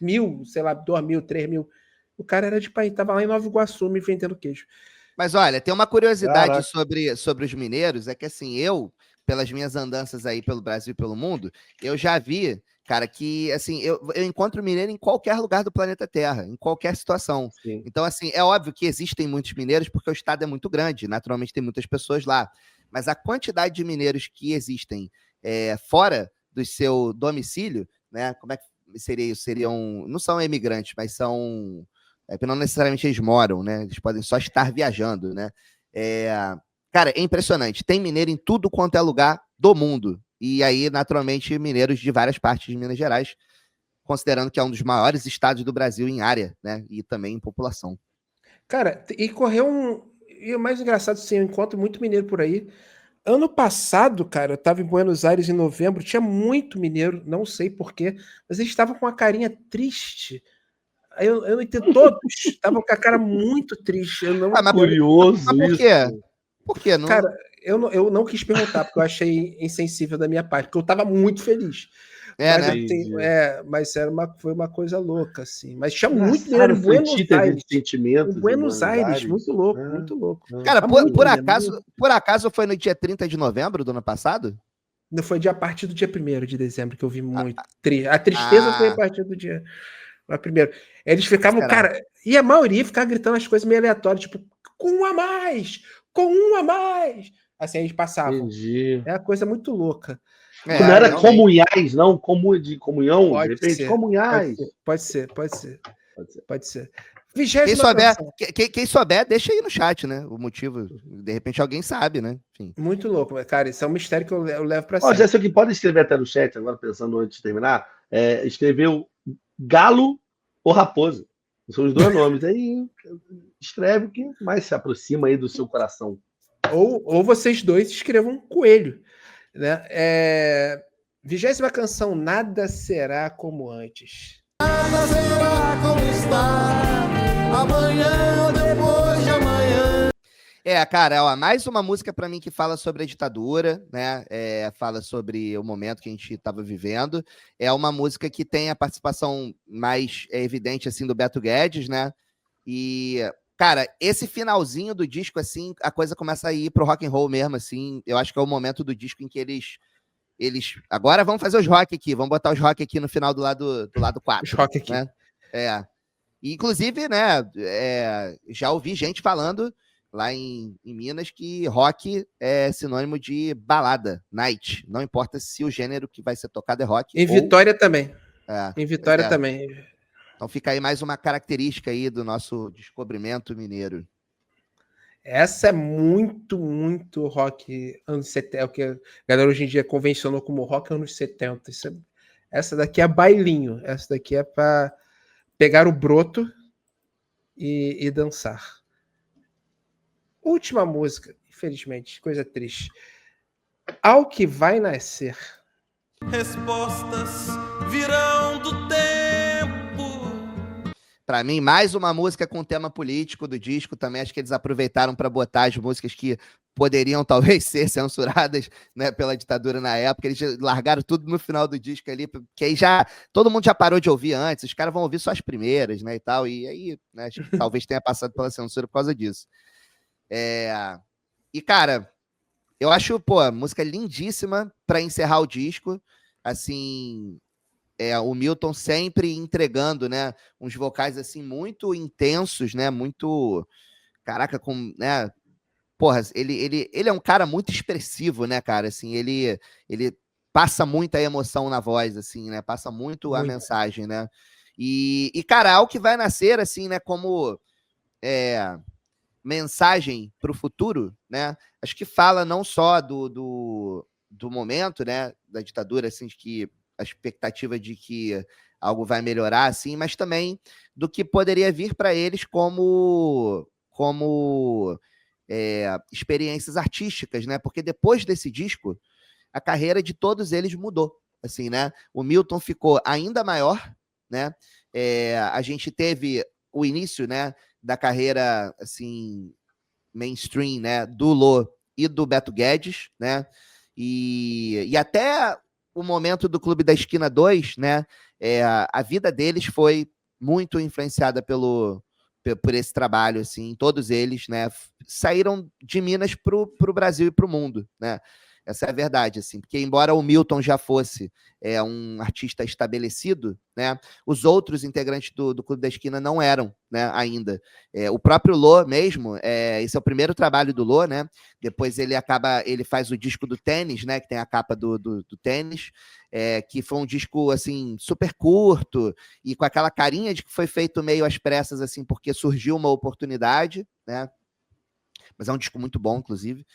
1.000, sei lá, 2.000, 3.000. O cara era de País, tava lá em Nova Iguaçu me vendendo queijo. Mas olha, tem uma curiosidade sobre os mineiros, é que assim, pelas minhas andanças aí pelo Brasil e pelo mundo, eu já vi, cara, que assim, eu encontro mineiro em qualquer lugar do planeta Terra, em qualquer situação. Sim. Então, assim, é óbvio que existem muitos mineiros porque o estado é muito grande, naturalmente tem muitas pessoas lá. Mas a quantidade de mineiros que existem fora do seu domicílio, né? Como é que seria isso? Não são imigrantes, mas são... porque não necessariamente eles moram, né? Eles podem só estar viajando, né? Cara, é impressionante. Tem mineiro em tudo quanto é lugar do mundo. E aí, naturalmente, mineiros de várias partes de Minas Gerais, considerando que é um dos maiores estados do Brasil em área, né? E também em população. Cara, e correu E o mais engraçado, assim, eu encontro muito mineiro por aí. Ano passado, cara, eu tava em Buenos Aires em novembro, tinha muito mineiro, não sei porquê, mas eles estavam com a carinha triste. Aí eu não entendo, todos estavam com a cara muito triste. Eu não mas curioso mas por isso. quê? Por quê? Não... Cara, eu não quis perguntar, porque eu achei insensível da minha parte, porque eu tava muito feliz. Mas, né? assim, mas foi uma coisa louca, assim. Mas tinha Engraçado, muito mineiro em essa Buenos antítese Aires. de sentimentos Em Buenos Aires, muito louco, muito louco. Cara, Tá muito por mineiro, acaso foi no dia 30 de novembro do ano passado? Não foi a partir do dia 1º de dezembro que eu vi muito. A tristeza foi a partir do dia 1º. Eles ficavam, cara, e a maioria ficava gritando as coisas meio aleatórias, tipo, com um a mais! Com um a mais! Assim, eles passavam. Entendi. É uma coisa muito louca. Não era comunhais, não? De comunhão, Pode de repente? ser, Comunhais. Pode ser. Quem souber, deixa aí no chat, né? O motivo. De repente alguém sabe, né? Enfim. Muito louco, cara. Isso é um mistério que eu levo pra Ó, sempre. já sei que pode escrever até no chat, agora pensando antes de terminar. Escreveu galo ou raposa. São os dois nomes. Aí escreve o que mais se aproxima aí do seu coração. Ou vocês dois escrevam coelho. Né? 20ª canção, Nada Será Como Antes. Nada será como está amanhã ou depois de amanhã. Cara, ó, mais uma música pra mim que fala sobre a ditadura, né? Fala sobre o momento que a gente estava vivendo. É uma música que tem a participação mais evidente, assim, do Beto Guedes, né? E, cara, esse finalzinho do disco, assim, a coisa começa a ir pro rock and roll mesmo, assim. Eu acho que é o momento do disco em que eles agora vamos fazer os rock aqui, vamos botar os rock aqui no final do lado 4. Os rock aqui. Né? E, inclusive, né, já ouvi gente falando lá em Minas que rock é sinônimo de balada, night. Não importa se o gênero que vai ser tocado é rock. Em Vitória também. Em Vitória também. Então fica aí mais uma característica aí do nosso descobrimento mineiro. Essa é muito, muito rock anos 70, o que a galera hoje em dia convencionou como rock anos 70. Essa daqui é bailinho. Essa daqui é para pegar o broto e dançar. Última música, infelizmente, coisa triste. Ao que vai nascer. Respostas virão do tempo. Para mim, mais uma música com tema político do disco. Também acho que eles aproveitaram para botar as músicas que poderiam talvez ser censuradas, né, pela ditadura na época. Eles largaram tudo no final do disco ali, porque aí todo mundo já parou de ouvir antes. Os caras vão ouvir só as primeiras, né, e tal. E aí, né, acho que talvez tenha passado pela censura por causa disso. E, cara, eu acho, pô, música lindíssima para encerrar o disco. Assim... o Milton sempre entregando, né, uns vocais assim muito intensos, né, muito, caraca, com, né? Porra, ele é um cara muito expressivo, né, cara? Assim, ele passa muita emoção na voz, assim, né? Passa muito a Muito. mensagem, né? E cara, algo que vai nascer, assim, né? Como mensagem para o futuro, né? Acho que fala não só do momento, né? Da ditadura, assim, de que a expectativa de que algo vai melhorar, assim, mas também do que poderia vir para eles como experiências artísticas, né? Porque depois desse disco, a carreira de todos eles mudou, assim, né? O Milton ficou ainda maior, né? A gente teve o início, né, da carreira, assim, mainstream, né, do Lô e do Beto Guedes, né? E até o momento do Clube da Esquina 2, né? A vida deles foi muito influenciada por esse trabalho, assim, todos eles, né, saíram de Minas para o Brasil e para o mundo, né? Essa é a verdade, assim, porque embora o Milton já fosse um artista estabelecido, né, os outros integrantes do Clube da Esquina não eram, né, ainda. O próprio Lô mesmo, esse é o primeiro trabalho do Lô, né? Depois ele faz o disco do Tênis, né, que tem a capa do Tênis, que foi um disco assim super curto e com aquela carinha de que foi feito meio às pressas, assim, porque surgiu uma oportunidade, né? Mas é um disco muito bom, inclusive.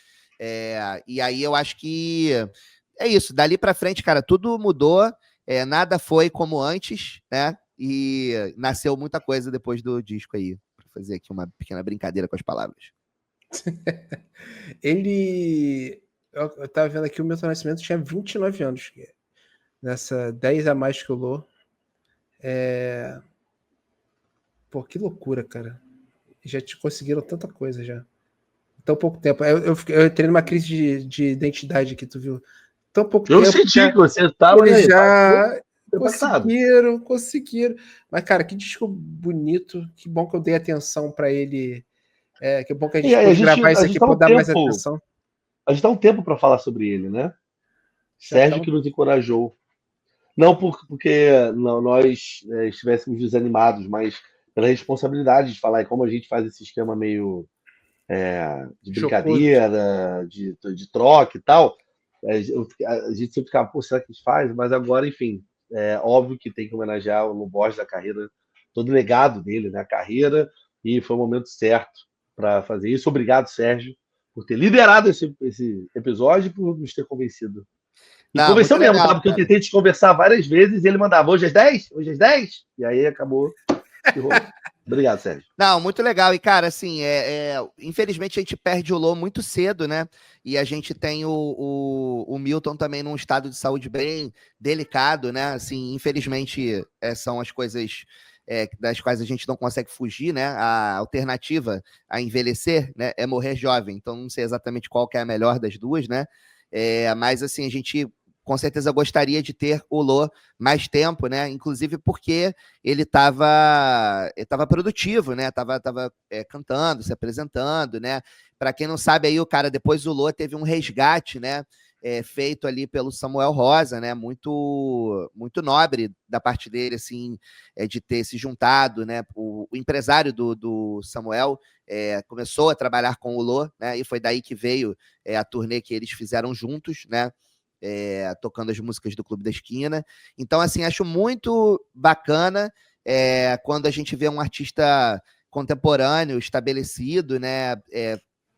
E aí eu acho que é isso. Dali para frente, cara, tudo mudou. Nada foi como antes, né? E nasceu muita coisa depois do disco aí. Vou fazer aqui uma pequena brincadeira com as palavras. Eu tava vendo aqui, o Milton Nascimento tinha 29 anos. Nessa 10 a mais que o Lô. Pô, que loucura, cara. Já te conseguiram tanta coisa já. Tão pouco tempo. Eu entrei numa crise de identidade aqui, tu viu? Tão pouco Eu tempo. senti que você estava Eles já passado. conseguiram. Mas, cara, que disco bonito. Que bom que eu dei atenção pra ele. Que bom que a gente pôde gravar isso aqui pra dar mais atenção. A gente dá um tempo para falar sobre ele, né? Sérgio que nos encorajou. Não porque nós estivéssemos desanimados, mas pela responsabilidade de falar. E como a gente faz esse esquema meio de brincadeira, de troca e tal, a gente sempre ficava, pô, será que a gente faz? Mas agora, enfim, é óbvio que tem que homenagear o Borges da carreira, todo o legado dele, né? A carreira, e foi o momento certo para fazer isso. Obrigado, Sérgio, por ter liderado esse episódio e por nos ter convencido. E Não, convenceu muito mesmo, legal, tá? Porque eu cara. tentei te conversar várias vezes e ele mandava, hoje às 10? Hoje às 10? E aí acabou. Obrigado, Sérgio. Não, muito legal. E, cara, assim, infelizmente a gente perde o Lô muito cedo, né? E a gente tem o Milton também num estado de saúde bem delicado, né? Assim, infelizmente, são as coisas das quais a gente não consegue fugir, né? A alternativa a envelhecer, né, é morrer jovem. Então, não sei exatamente qual que é a melhor das duas, né? Mas, assim, a gente com certeza gostaria de ter o Lô mais tempo, né? Inclusive porque ele estava produtivo, né? Tava cantando, se apresentando, né? Para quem não sabe aí, o cara, depois o Lô teve um resgate, né? Feito ali pelo Samuel Rosa, né? Muito, muito nobre da parte dele, assim, de ter se juntado, né? O empresário do Samuel começou a trabalhar com o Lô, né? E foi daí que veio a turnê que eles fizeram juntos, né? Tocando as músicas do Clube da Esquina. Então, assim, acho muito bacana quando a gente vê um artista contemporâneo, estabelecido, né,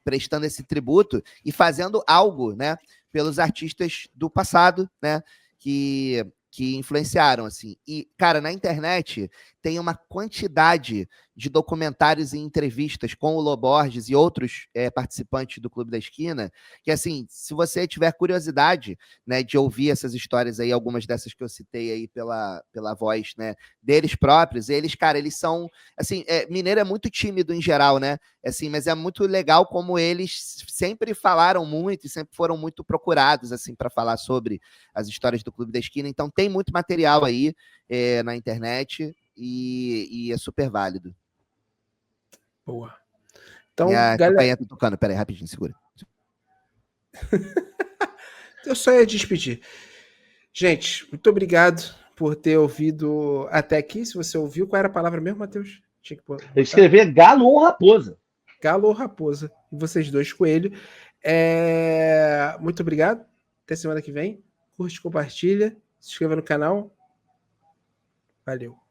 prestando esse tributo e fazendo algo, né, pelos artistas do passado, né, que influenciaram, assim. E, cara, na internet tem uma quantidade de documentários e entrevistas com o Lô Borges e outros participantes do Clube da Esquina, que, assim, se você tiver curiosidade, né, de ouvir essas histórias aí, algumas dessas que eu citei aí pela voz, né, deles próprios, eles, cara, eles são, assim, mineiro é muito tímido em geral, né, assim, mas é muito legal como eles sempre falaram muito e sempre foram muito procurados, assim, para falar sobre as histórias do Clube da Esquina. Então tem muito material aí na internet e é super válido. Boa. Então, a galera, campanha tá tocando. Pera aí, rapidinho, segura. eu só ia despedir. Gente, muito obrigado por ter ouvido até aqui. Se você ouviu, qual era a palavra mesmo, Matheus? Tinha que botar. Escrever galo ou raposa. galo ou raposa. E vocês dois, coelho. Muito obrigado. Até semana que vem. Curte, compartilha. Se inscreva no canal. Valeu.